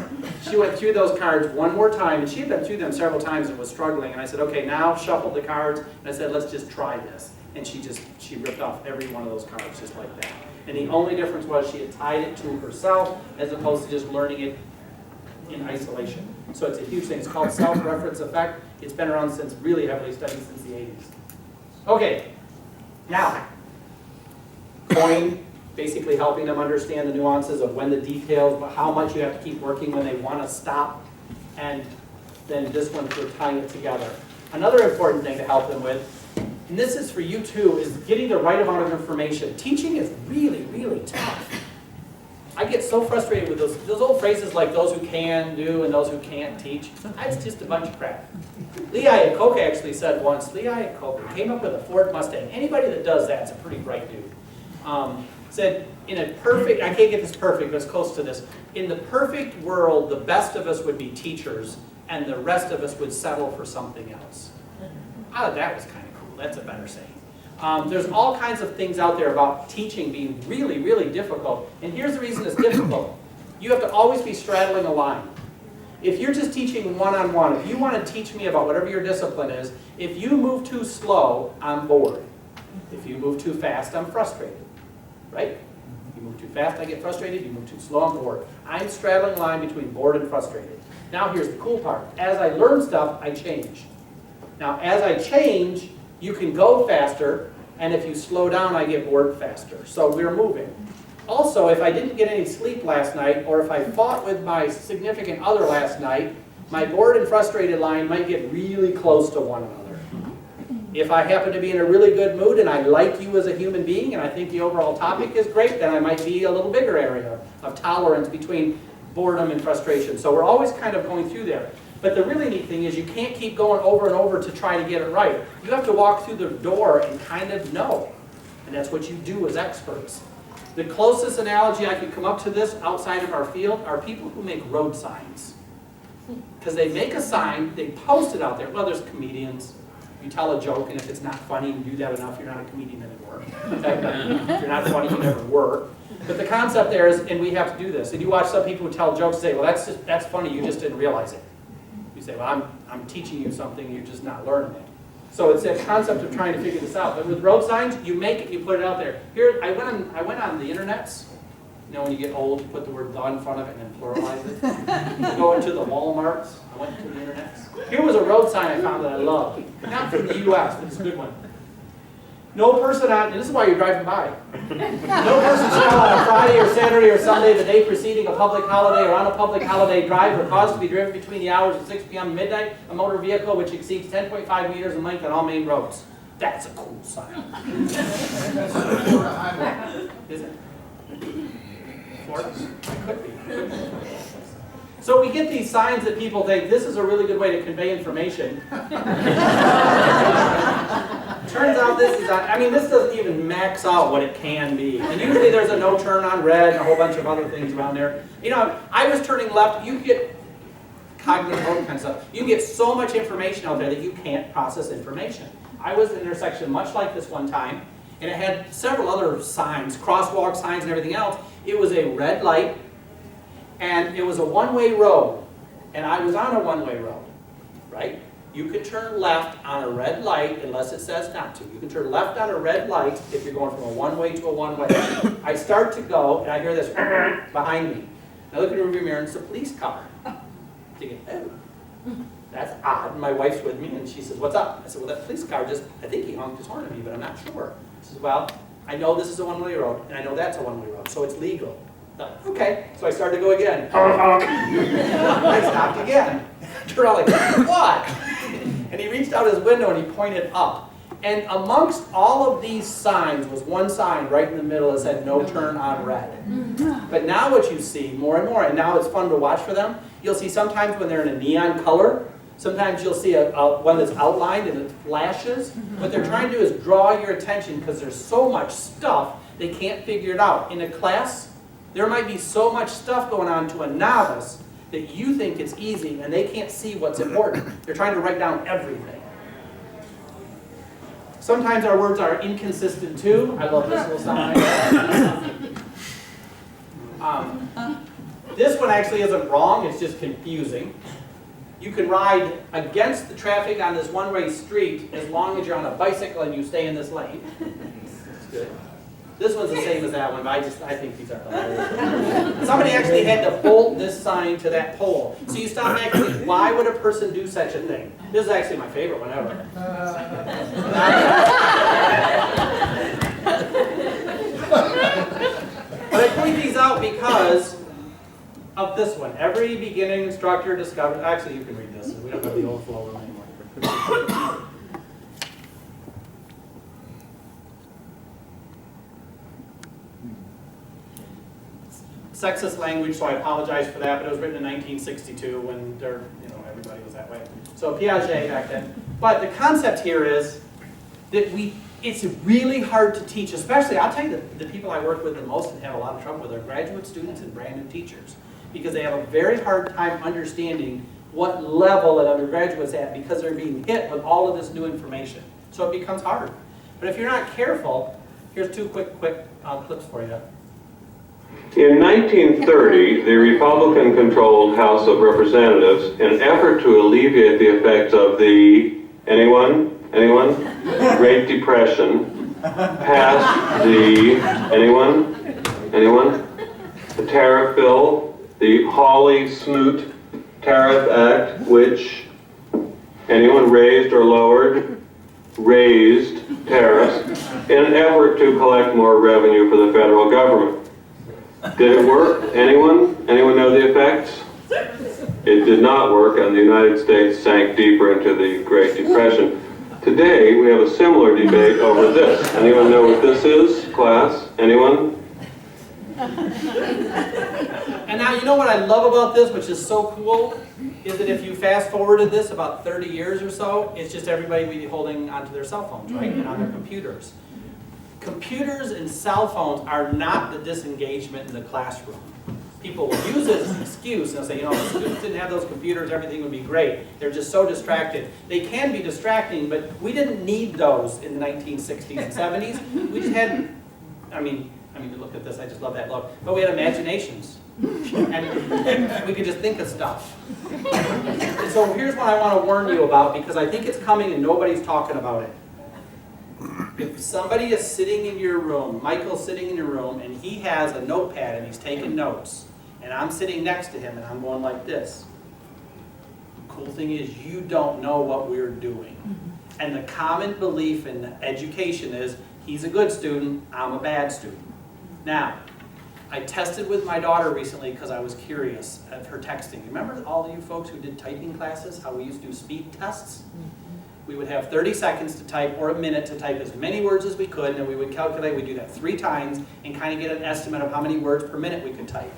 She went through those cards one more time, and she had been through them several times and was struggling. And I said, okay, now shuffle the cards. And I said, let's just try this. And she ripped off every one of those cards just like that. And the only difference was she had tied it to herself as opposed to just learning it in isolation. So it's a huge thing. It's called self-reference effect. It's been around since, really heavily studied since the 80s. Okay, now, coin, basically helping them understand the nuances of when the details, how much you have to keep working when they want to stop, and then this one for tying it together. Another important thing to help them with, and this is for you too, is getting the right amount of information. Teaching is really, really tough. I get so frustrated with those old phrases like those who can do and those who can't teach. That's just a bunch of crap. Lee Iacocca actually said once, Lee Iacocca came up with a Ford Mustang. Anybody that does that is a pretty bright dude. Said, in a perfect, I can't get this perfect, but it's close to this. In the perfect world, the best of us would be teachers, and the rest of us would settle for something else. I thought that was kind of cool. That's a better saying. There's all kinds of things out there about teaching being really, really difficult. And here's the reason it's difficult. You have to always be straddling a line. If you're just teaching one-on-one, if you want to teach me about whatever your discipline is, if you move too slow, I'm bored. If you move too fast, I'm frustrated. Right? You move too fast, I get frustrated. You move too slow, I'm bored. I'm straddling a line between bored and frustrated. Now here's the cool part. As I learn stuff, I change. Now as I change, you can go faster, and if you slow down, I get bored faster. So we're moving. Also, if I didn't get any sleep last night, or if I fought with my significant other last night, my bored and frustrated line might get really close to one another. If I happen to be in a really good mood and I like you as a human being and I think the overall topic is great, then I might be a little bigger area of tolerance between boredom and frustration. So we're always kind of going through there. But the really neat thing is you can't keep going over and over to try to get it right. You have to walk through the door and kind of know. And that's what you do as experts. The closest analogy I could come up to this outside of our field are people who make road signs. Because they make a sign, they post it out there. Well, there's comedians. You tell a joke, and if it's not funny, you do that enough, you're not a comedian anymore. If you're not funny, you never were. But the concept there is, and we have to do this, and you watch some people who tell jokes and say, well, that's funny, you just didn't realize it. You say, well, I'm teaching you something, you're just not learning it. So it's a concept of trying to figure this out. But with road signs, you make it, you put it out there. Here, I went on the internets. You know, when you get old, you put the word the in front of it and then pluralize it. You go into the Walmarts. I went to the internets. Here was a road sign I found that I loved. Not from the U.S., but it's a good one. No person on, and this is why you're driving by. No person shall on a Friday or Saturday or Sunday, the day preceding a public holiday or on a public holiday, drive or cause to be driven between the hours of 6 p.m. and midnight a motor vehicle which exceeds 10.5 meters in length on all main roads. That's a cool sign. Is it? Florida? Could be. So we get these signs that people think this is a really good way to convey information. Turns out this is, I mean, this doesn't even max out what it can be. And usually there's a no turn on red and a whole bunch of other things around there. You know, I was turning left, you get cognitive road kind of stuff. You get so much information out there that you can't process information. I was in an intersection much like this one time, and it had several other signs, crosswalk signs and everything else. It was a red light, and it was a one-way road, and I was on a one-way road, right? You can turn left on a red light unless it says not to. You can turn left on a red light if you're going from a one-way to a one-way. I start to go, and I hear this behind me. I look in the rearview mirror, and it's a police car. Thinking, oh, that's odd. And my wife's with me, and she says, what's up? I said, well, that police car just, I think he honked his horn at me, but I'm not sure. She says, well, I know this is a one-way road, and I know that's a one-way road, so it's legal. I thought, okay, so I started to go again. I stopped again. Turned around like, what? And he reached out his window and he pointed up. And amongst all of these signs was one sign right in the middle that said no turn on red. But now what you see more and more, and now it's fun to watch for them, you'll see sometimes when they're in a neon color, sometimes you'll see one that's outlined and it flashes. What they're trying to do is draw your attention because there's so much stuff they can't figure it out. In a class, there might be so much stuff going on to a novice that you think it's easy and they can't see what's important. They're trying to write down everything. Sometimes our words are inconsistent too. I love this little sign. This one actually isn't wrong, it's just confusing. You can ride against the traffic on this one-way street as long as you're on a bicycle and you stay in this lane. That's good. This one's the same as that one, but I think these are hilarious. Somebody actually had to bolt this sign to that pole. So you stop and think, why would a person do such a thing? This is actually my favorite one ever. But I point these out because of this one. Every beginning instructor discovers, actually you can read this, we don't have the overflow room anymore. Sexist language, so I apologize for that, but it was written in 1962 when everybody was that way. So Piaget back then. But the concept here is that it's really hard to teach, especially, I'll tell you, the people I work with the most and have a lot of trouble with are graduate students and brand new teachers, because they have a very hard time understanding what level an undergraduate's at because they're being hit with all of this new information. So it becomes hard. But if you're not careful, here's two quick clips for you. In 1930, the Republican-controlled House of Representatives, in an effort to alleviate the effects of the, anyone? Great Depression, passed the, anyone? The tariff bill, the Hawley-Smoot Tariff Act, which, anyone raised or lowered? Raised tariffs in an effort to collect more revenue for the federal government. Did it work? Anyone? Anyone know the effects? It did not work, and the United States sank deeper into the Great Depression. Today, we have a similar debate over this. Anyone know what this is, class? Anyone? And now, you know what I love about this, which is so cool, is that if you fast forwarded this about 30 years or so, it's just everybody will be holding onto their cell phones, right, and on their computers. Computers and cell phones are not the disengagement in the classroom. People will use it as an excuse and say, if students didn't have those computers, everything would be great. They're just so distracted. They can be distracting, but we didn't need those in the 1960s and 70s. We just had, I mean, look at this, I just love that look. But we had imaginations. And we could just think of stuff. And so here's what I want to warn you about, because I think it's coming and nobody's talking about it. If somebody is sitting in your room, Michael's sitting in your room, and he has a notepad and he's taking notes, and I'm sitting next to him and I'm going like this. The cool thing is you don't know what we're doing. And the common belief in education is he's a good student, I'm a bad student. Now, I tested with my daughter recently because I was curious of her texting. Remember all of you folks who did typing classes, how we used to do speed tests? We would have 30 seconds to type or a minute to type as many words as we could, and then we would calculate, we'd do that 3 times and kind of get an estimate of how many words per minute we could type.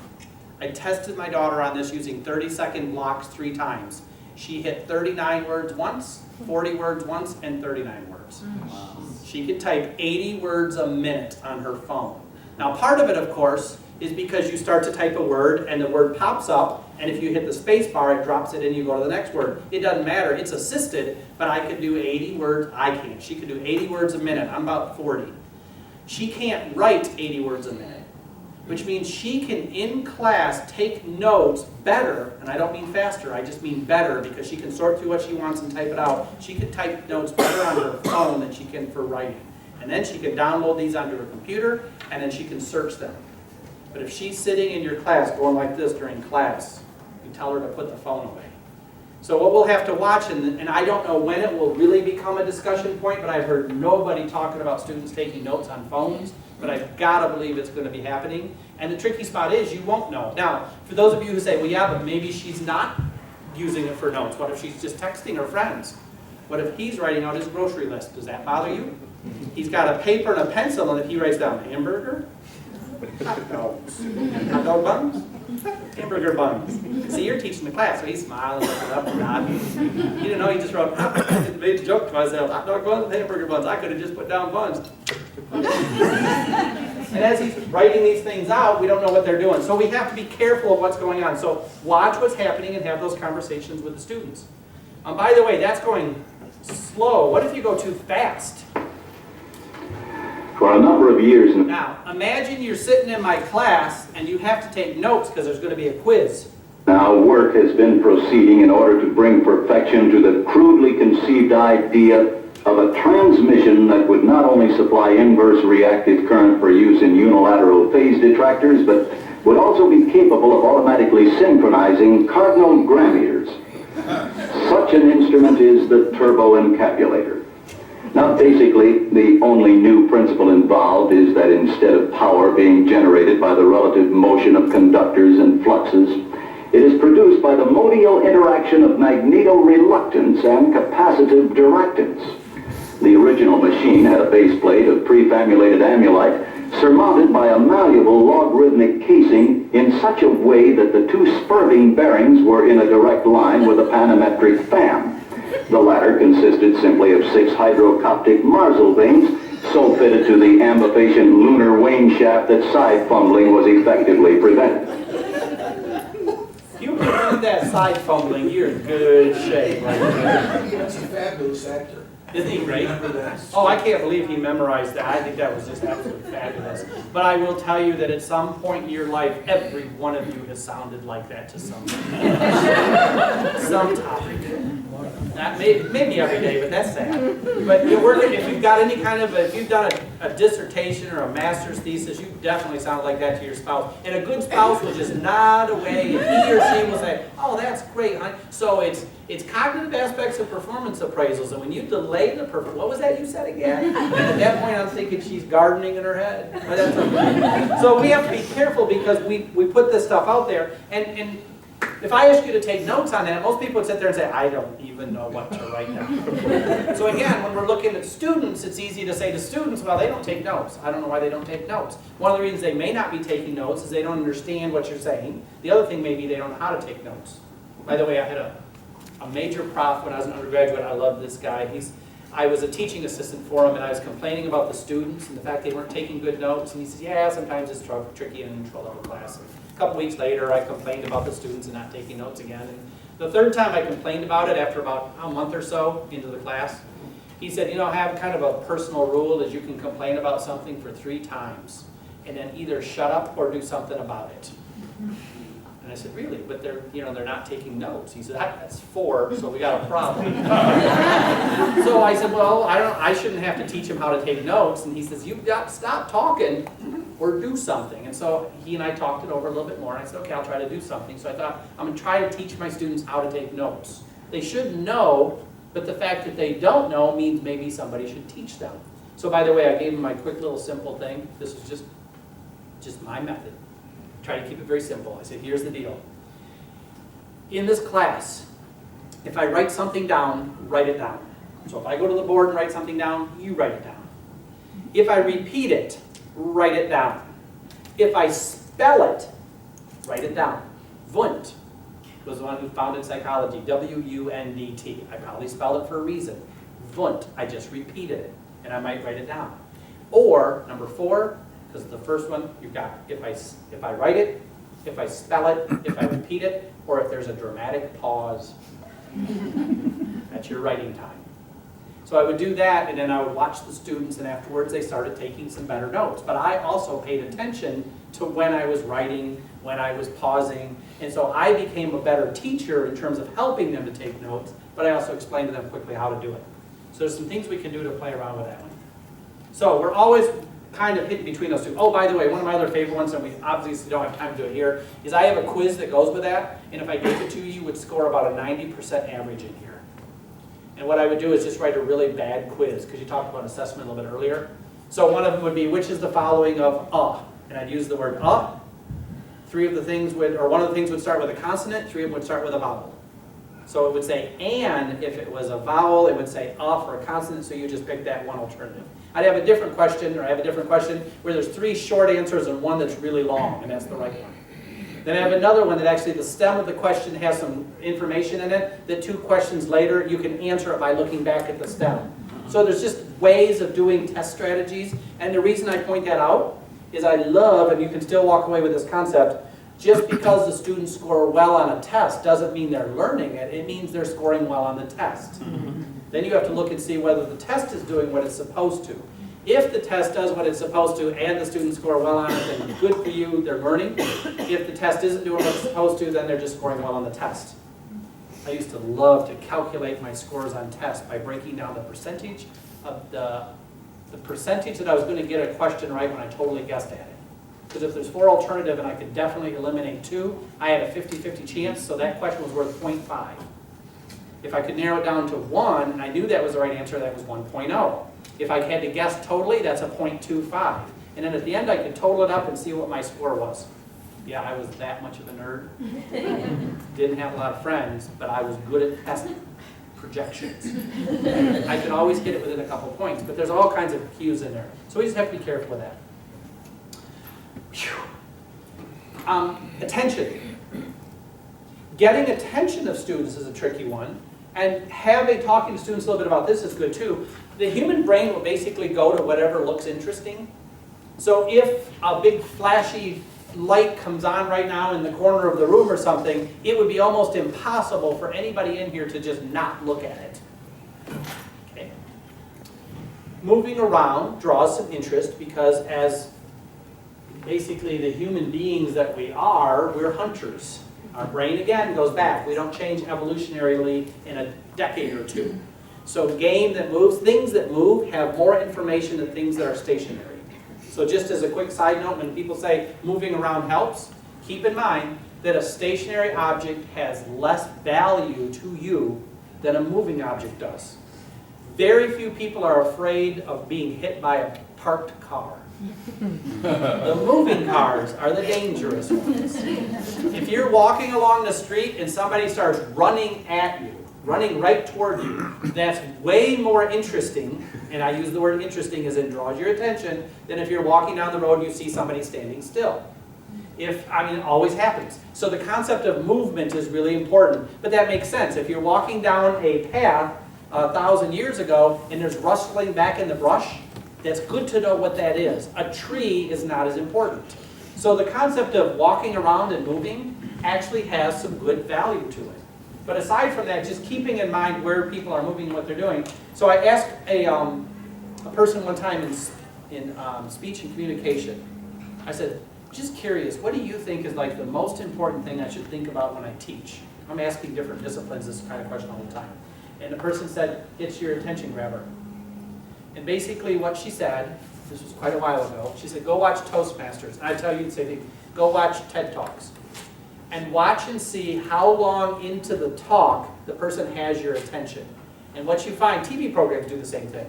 I tested my daughter on this using 30-second blocks 3 times. She hit 39 words once, 40 words once, and 39 words. Wow. She could type 80 words a minute on her phone. Now part of it, of course, is because you start to type a word and the word pops up, and if you hit the space bar, it drops it and you go to the next word. It doesn't matter, it's assisted, but I could do 80 words, I can't. She could do 80 words a minute, I'm about 40. She can't write 80 words a minute, which means she can, in class, take notes better, and I don't mean faster, I just mean better, because she can sort through what she wants and type it out. She can type notes better on her phone than she can for writing. And then she can download these onto her computer, and then she can search them. But if she's sitting in your class going like this during class, you tell her to put the phone away. So what we'll have to watch, and I don't know when it will really become a discussion point, but I've heard nobody talking about students taking notes on phones, but I've got to believe it's going to be happening. And the tricky spot is you won't know. Now, for those of you who say, well, yeah, but maybe she's not using it for notes. What if she's just texting her friends? What if he's writing out his grocery list? Does that bother you? He's got a paper and a pencil, and if he writes down hamburger, hot dogs, hot dog buns, hamburger buns. See, you're teaching the class, so he's smiling, looking up and nodding. You didn't know he just wrote, I just made a joke to myself, hot dog buns and hamburger buns. I could have just put down buns. And as he's writing these things out, we don't know what they're doing. So we have to be careful of what's going on. So watch what's happening and have those conversations with the students. By the way, that's going slow. What if you go too fast? For a number of years Now, imagine you're sitting in my class and you have to take notes because there's going to be a quiz. now, work has been proceeding in order to bring perfection to the crudely conceived idea of a transmission that would not only supply inverse reactive current for use in unilateral phase detractors, but would also be capable of automatically synchronizing cardinal grammeters. Such an instrument is the turboencapulator. Now, basically, the only new principle involved is that instead of power being generated by the relative motion of conductors and fluxes, it is produced by the modial interaction of magneto-reluctance and capacitive diractance. The original machine had a base plate of prefamulated amylite surmounted by a malleable logarithmic casing in such a way that the two spurving bearings were in a direct line with a panometric fan. The latter consisted simply of 6 hydrocoptic Marsal vanes so fitted to the ambifation lunar wane shaft that side fumbling was effectively prevented. You can do that side fumbling, you're in good shape. That's a fabulous actor. Isn't he great? Remember that? Oh, I can't believe he memorized that. I think that was just absolutely fabulous. But I will tell you that at some point in your life, every one of you has sounded like that to somebody. Some topic. Not maybe every day, but that's sad. But you're working, if you've got any kind of, if you've done a dissertation or a master's thesis, you definitely sound like that to your spouse. And a good spouse will just nod away, and he or she will say, oh, that's great, honey. So it's cognitive aspects of performance appraisals, and when you delay the what was that you said again? And at that point, I'm thinking she's gardening in her head. But that's okay. So we have to be careful because we put this stuff out there, and if I ask you to take notes on that, most people would sit there and say, I don't even know what to write down. So again, when we're looking at students, it's easy to say to students, well, they don't take notes. I don't know why they don't take notes. One of the reasons they may not be taking notes is they don't understand what you're saying. The other thing may be they don't know how to take notes. By the way, I had a major prof when I was an undergraduate. I loved this guy. I was a teaching assistant for him, and I was complaining about the students and the fact they weren't taking good notes. And he says, yeah, sometimes it's tricky in an intro level class. And a couple weeks later, I complained about the students and not taking notes again. And the third time I complained about it, after about a month or so into the class, he said, you know, I have kind of a personal rule is you can complain about something for 3 times, and then either shut up or do something about it. And I said, really? But they're not taking notes. He said, that's 4, so we got a problem. So I said, well, I shouldn't have to teach him how to take notes. And he says, you've got to stop talking or do something. And so he and I talked it over a little bit more. And I said, okay, I'll try to do something. So I thought, I'm going to try to teach my students how to take notes. They should know, but the fact that they don't know means maybe somebody should teach them. So by the way, I gave them my quick little simple thing. This is just my method. Try to keep it very simple. I said, here's the deal. In this class, if I write something down, write it down. So if I go to the board and write something down, you write it down. If I repeat it, write it down. If I spell it, write it down. Wundt was the one who founded psychology, W-U-N-D-T. I probably spelled it for a reason. Wundt, I just repeated it. and I might write it down. Or, number 4, because the first one, you've got if I write it, if I spell it, if I repeat it, or if there's a dramatic pause. That's your writing time. So I would do that, and then I would watch the students, and afterwards they started taking some better notes. But I also paid attention to when I was writing, when I was pausing, and so I became a better teacher in terms of helping them to take notes, but I also explained to them quickly how to do it. So there's some things we can do to play around with that one. So we're always kind of hitting between those two. Oh, by the way, one of my other favorite ones, and we obviously don't have time to do it here, is I have a quiz that goes with that, and if I gave it to you, you would score about a 90% average in here. And what I would do is just write a really bad quiz, because you talked about assessment a little bit earlier. So one of them would be, which is the following of and I'd use the word 3 of the things would, or one of the things would start with a consonant, 3 of them would start with a vowel. So it would say and if it was a vowel, it would say for a consonant, so you just pick that one alternative. I'd have a different question, or I have a different question where there's 3 short answers and one that's really long, and that's the right one. Then I have another one that actually the stem of the question has some information in it that 2 questions later you can answer it by looking back at the stem. So there's just ways of doing test strategies, and the reason I point that out is I love, and you can still walk away with this concept, just because the students score well on a test doesn't mean they're learning it, it means they're scoring well on the test. Then you have to look and see whether the test is doing what it's supposed to. If the test does what it's supposed to and the students score well on it, then good for you, they're learning. If the test isn't doing what it's supposed to, then they're just scoring well on the test. I used to love to calculate my scores on tests by breaking down the percentage of the percentage that I was going to get a question right when I totally guessed at it. Because if there's 4 alternative and I could definitely eliminate 2, I had a 50-50 chance, so that question was worth 0.5. If I could narrow it down to 1, and I knew that was the right answer, that was 1.0. If I had to guess totally, that's a 0.25. And then at the end, I could total it up and see what my score was. Yeah, I was that much of a nerd. Didn't have a lot of friends, but I was good at test projections. I could always get it within a couple points, but there's all kinds of cues in there. So we just have to be careful with that. Attention. Getting attention of students is a tricky one, and talking to students a little bit about this is good too. The human brain will basically go to whatever looks interesting. So if a big flashy light comes on right now in the corner of the room or something, it would be almost impossible for anybody in here to just not look at it. Okay. Moving around draws some interest because as basically the human beings that we are, we're hunters. Our brain, again, goes back. We don't change evolutionarily in a decade or 2. So game that moves, things that move have more information than things that are stationary. So just as a quick side note, when people say moving around helps, keep in mind that a stationary object has less value to you than a moving object does. Very few people are afraid of being hit by a parked car. The moving cars are the dangerous ones. If you're walking along the street and somebody starts running at you, running right toward you, that's way more interesting, and I use the word interesting as in draws your attention, than if you're walking down the road and you see somebody standing still. It always happens. So the concept of movement is really important, but that makes sense. If you're walking down a path 1,000 years ago and there's rustling back in the brush, that's good to know what that is. A tree is not as important. So the concept of walking around and moving actually has some good value to it. But aside from that, just keeping in mind where people are moving and what they're doing. So I asked a person one time in speech and communication, I said, just curious, what do you think is like the most important thing I should think about when I teach? I'm asking different disciplines this kind of question all the time. And the person said, it's your attention grabber. And basically what she said, this was quite a while ago, she said, go watch Toastmasters. And I tell you the same thing, go watch TED Talks. And watch and see how long into the talk the person has your attention. And what you find, TV programs do the same thing.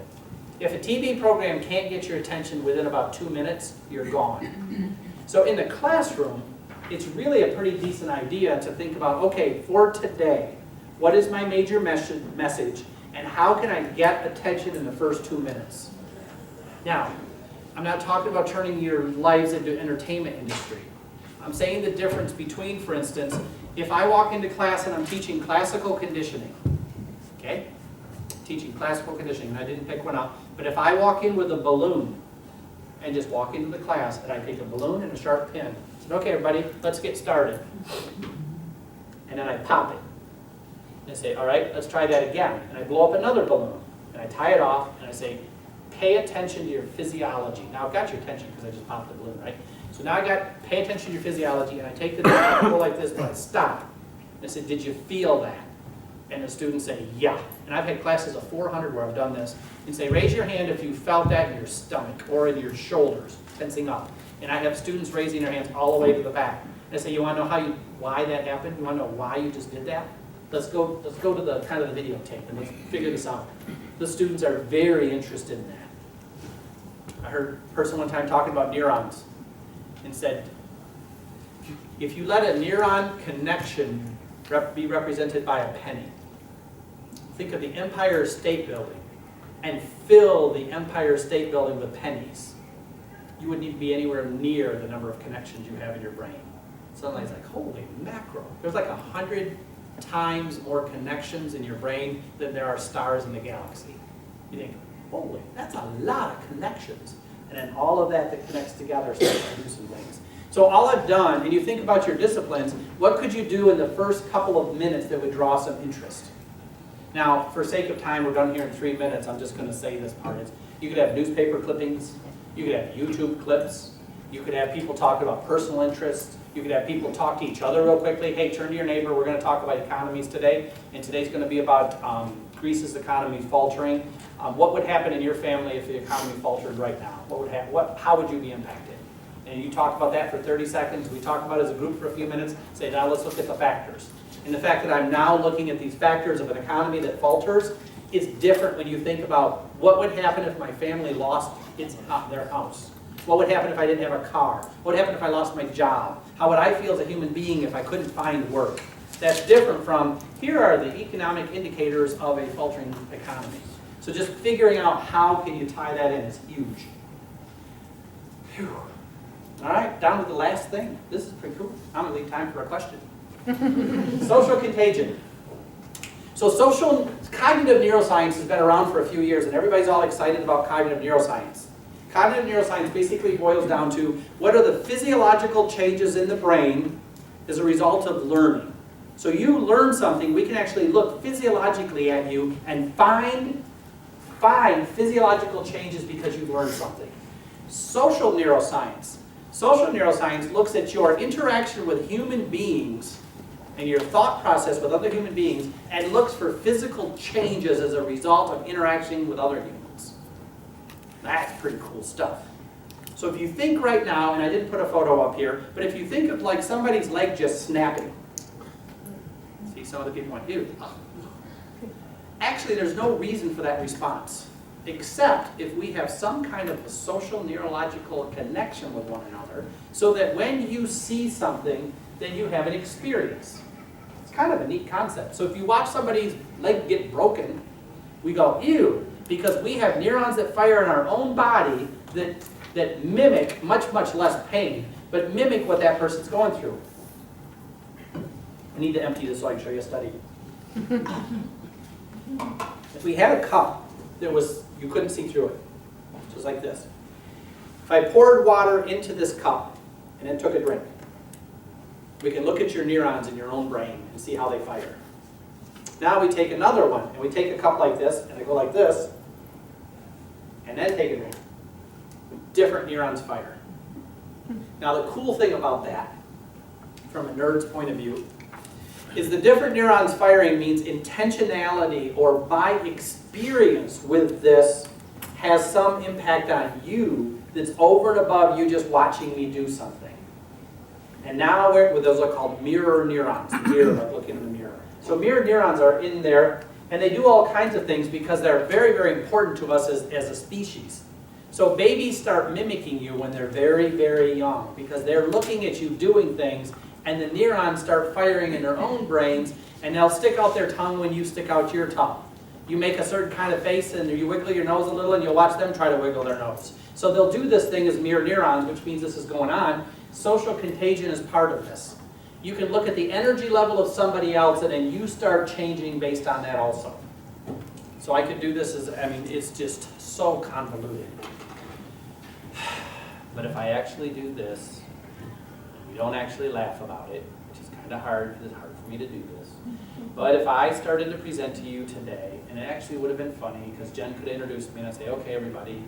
If a TV program can't get your attention within about 2 minutes, you're gone. So in the classroom, it's really a pretty decent idea to think about, okay, for today, what is my major message, and how can I get attention in the first 2 minutes? Now, I'm not talking about turning your lives into entertainment industry. I'm saying the difference between, for instance, if I walk into class and I'm teaching classical conditioning, okay? Teaching classical conditioning, and I didn't pick one up, But if I walk in with a balloon and just walk into the class and I take a balloon and a sharp pin, I said, okay, everybody, let's get started. And then I pop it. And I say, all right, let's try that again. And I blow up another balloon. And I tie it off and I say, pay attention to your physiology. Now I've got your attention because I just popped the balloon, right? So now I got, pay attention to your physiology, and I take the balloon, go like this, but I stop. And I say, did you feel that? And the students say, yeah. And I've had classes of 400 where I've done this. And say, raise your hand if you felt that in your stomach or in your shoulders, tensing up. And I have students raising their hands all the way to the back. And I say, you want to know why that happened? You want to know why you just did that? Let's go to the kind of the videotape and let's figure this out. The students are very interested in that. I heard a person one time talking about neurons and said, if you let a neuron connection be represented by a penny, think of the Empire State Building and fill the Empire State Building with pennies, you wouldn't even be anywhere near the number of connections you have in your brain. Suddenly it's like, holy mackerel. There's like 100 times more connections in your brain than there are stars in the galaxy. You think, holy, that's a lot of connections. And then all of that connects together starts to do some things. So all I've done, and you think about your disciplines, what could you do in the first couple of minutes that would draw some interest? Now, for sake of time, we're done here in 3 minutes, I'm just going to say this part. You could have newspaper clippings, you could have YouTube clips, you could have people talking about personal interests, you could have people talk to each other real quickly. Hey, turn to your neighbor, we're going to talk about economies today, and today's going to be about Greece's economy faltering. What would happen in your family if the economy faltered right now? What would happen? How would you be impacted? And you talk about that for 30 seconds. We talk about it as a group for a few minutes. Say, now let's look at the factors. And the fact that I'm now looking at these factors of an economy that falters is different when you think about what would happen if my family lost their house. What would happen if I didn't have a car? What would happen if I lost my job? How would I feel as a human being if I couldn't find work? That's different from, here are the economic indicators of a faltering economy. So just figuring out how can you tie that in is huge. Whew. All right, down to the last thing. This is pretty cool. I'm going to leave time for a question. Social contagion. So cognitive neuroscience has been around for a few years, and everybody's all excited about cognitive neuroscience. Cognitive neuroscience basically boils down to what are the physiological changes in the brain as a result of learning. So you learn something, we can actually look physiologically at you and find physiological changes because you've learned something. Social neuroscience. Social neuroscience looks at your interaction with human beings and your thought process with other human beings and looks for physical changes as a result of interacting with other humans. That's pretty cool stuff. So if you think right now, and I didn't put a photo up here, but if you think of like somebody's leg just snapping. See, some of the people went, ew. Actually, there's no reason for that response, except if we have some kind of a social neurological connection with one another, so that when you see something, then you have an experience. It's kind of a neat concept. So if you watch somebody's leg get broken, we go, ew, because we have neurons that fire in our own body that mimic, much less pain, but mimic what that person's going through. I need to empty this so I can show you a study. If we had a cup that you couldn't see through it, just like this. If I poured water into this cup and then took a drink, we can look at your neurons in your own brain and see how they fire. Now we take another one, and we take a cup like this, and I go like this, and then take a drink. Different neurons fire. Now the cool thing about that, from a nerd's point of view, is the different neurons firing means intentionality, or my experience with this has some impact on you that's over and above you just watching me do something. And now those are called mirror neurons. Mirror, like looking in the mirror. So mirror neurons are in there, and they do all kinds of things because they're very, very important to us as a species. So babies start mimicking you when they're very, very young because they're looking at you doing things, and the neurons start firing in their own brains, and they'll stick out their tongue when you stick out your tongue. You make a certain kind of face, and you wiggle your nose a little, and you'll watch them try to wiggle their nose. So they'll do this thing as mirror neurons, which means this is going on. Social contagion is part of this. You can look at the energy level of somebody else, and then you start changing based on that also. So I could do this as, I mean, it's just so convoluted. But if I actually do this, we don't actually laugh about it, which is kind of hard, because it's hard for me to do this. But if I started to present to you today, and it actually would have been funny, because Jen could introduce me and I'd say, okay, everybody,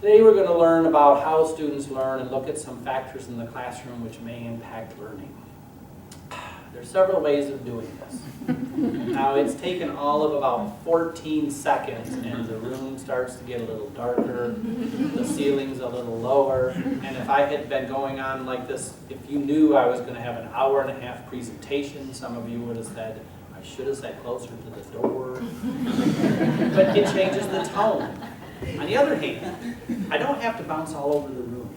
today we're going to learn about how students learn and look at some factors in the classroom which may impact learning. There's several ways of doing this. Now, it's taken all of about 14 seconds, and the room starts to get a little darker, the ceiling's a little lower, and if I had been going on like this, if you knew I was going to have an hour-and-a-half presentation, some of you would have said, I should have sat closer to the door. But it changes the tone. On the other hand, I don't have to bounce all over the room.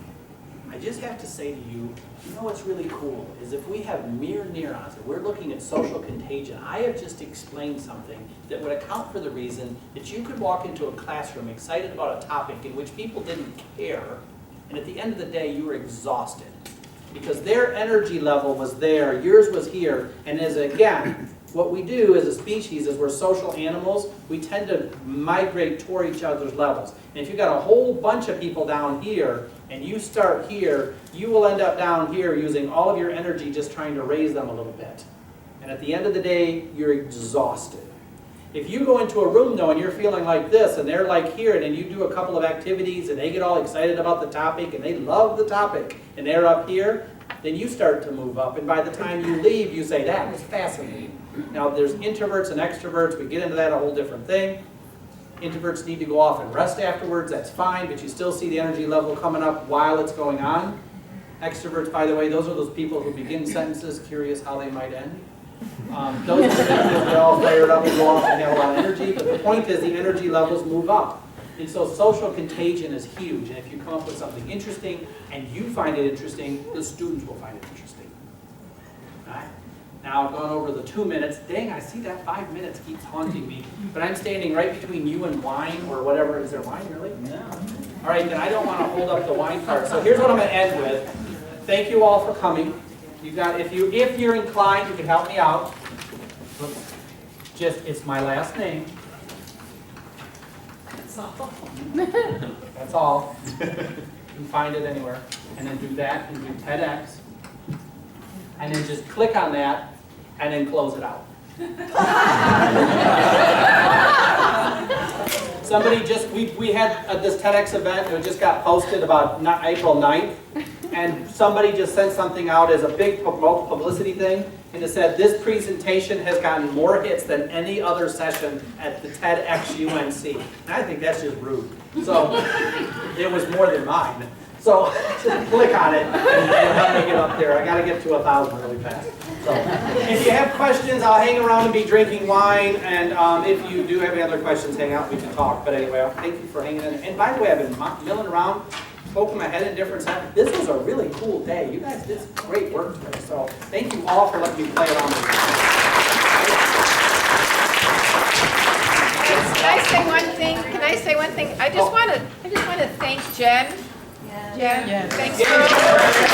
I just have to say to you, you know what's really cool is if we have mere neurons, and we're looking at social contagion, I have just explained something that would account for the reason that you could walk into a classroom excited about a topic in which people didn't care, and at the end of the day you were exhausted. Because their energy level was there, yours was here, and as again, what we do as a species, as we're social animals, we tend to migrate toward each other's levels. And if you've got a whole bunch of people down here, and you start here, you will end up down here using all of your energy just trying to raise them a little bit. And at the end of the day, you're exhausted. If you go into a room though and you're feeling like this, and they're like here, and then you do a couple of activities, and they get all excited about the topic, and they love the topic, and they're up here, then you start to move up, and by the time you leave, you say, that was fascinating. Now, there's introverts and extroverts. We get into that, a whole different thing. Introverts need to go off and rest afterwards. That's fine, but you still see the energy level coming up while it's going on. Extroverts, by the way, those are those people who begin sentences curious how they might end. Those are the people that all fired up and go off and have a lot of energy, but the point is the energy levels move up. And so social contagion is huge, and if you come up with something interesting and you find it interesting, the students will find it interesting. All right? Now I've gone over the 2 minutes. Dang, I see that 5 minutes keeps haunting me. But I'm standing right between you and wine or whatever. Is there wine really? No. All right, then I don't want to hold up the wine part. So here's what I'm going to end with. Thank you all for coming. You got, if you're inclined, you can help me out. Just, it's my last name. That's all. That's all. You can find it anywhere. And then do that and do TEDx. And then just click on that and then close it out. Somebody just, we had this TEDx event, it just got posted about April 9th, and somebody just sent something out as a big publicity thing, and it said, this presentation has gotten more hits than any other session at the TEDx UNC. And I think that's just rude. So, it was more than mine. So, just click on it and help me get up there. I got to get to 1,000 really fast. So, if you have questions, I'll hang around and be drinking wine. And if you do have any other questions, hang out, we can talk. But anyway, thank you for hanging in. And by the way, I've been milling around, poking my head in different sides. This was a really cool day. You guys did some great work today. So, thank you all for letting me play around with you. Can I say one thing? Can I say one thing? I just want to thank Jen. Jen, thanks for.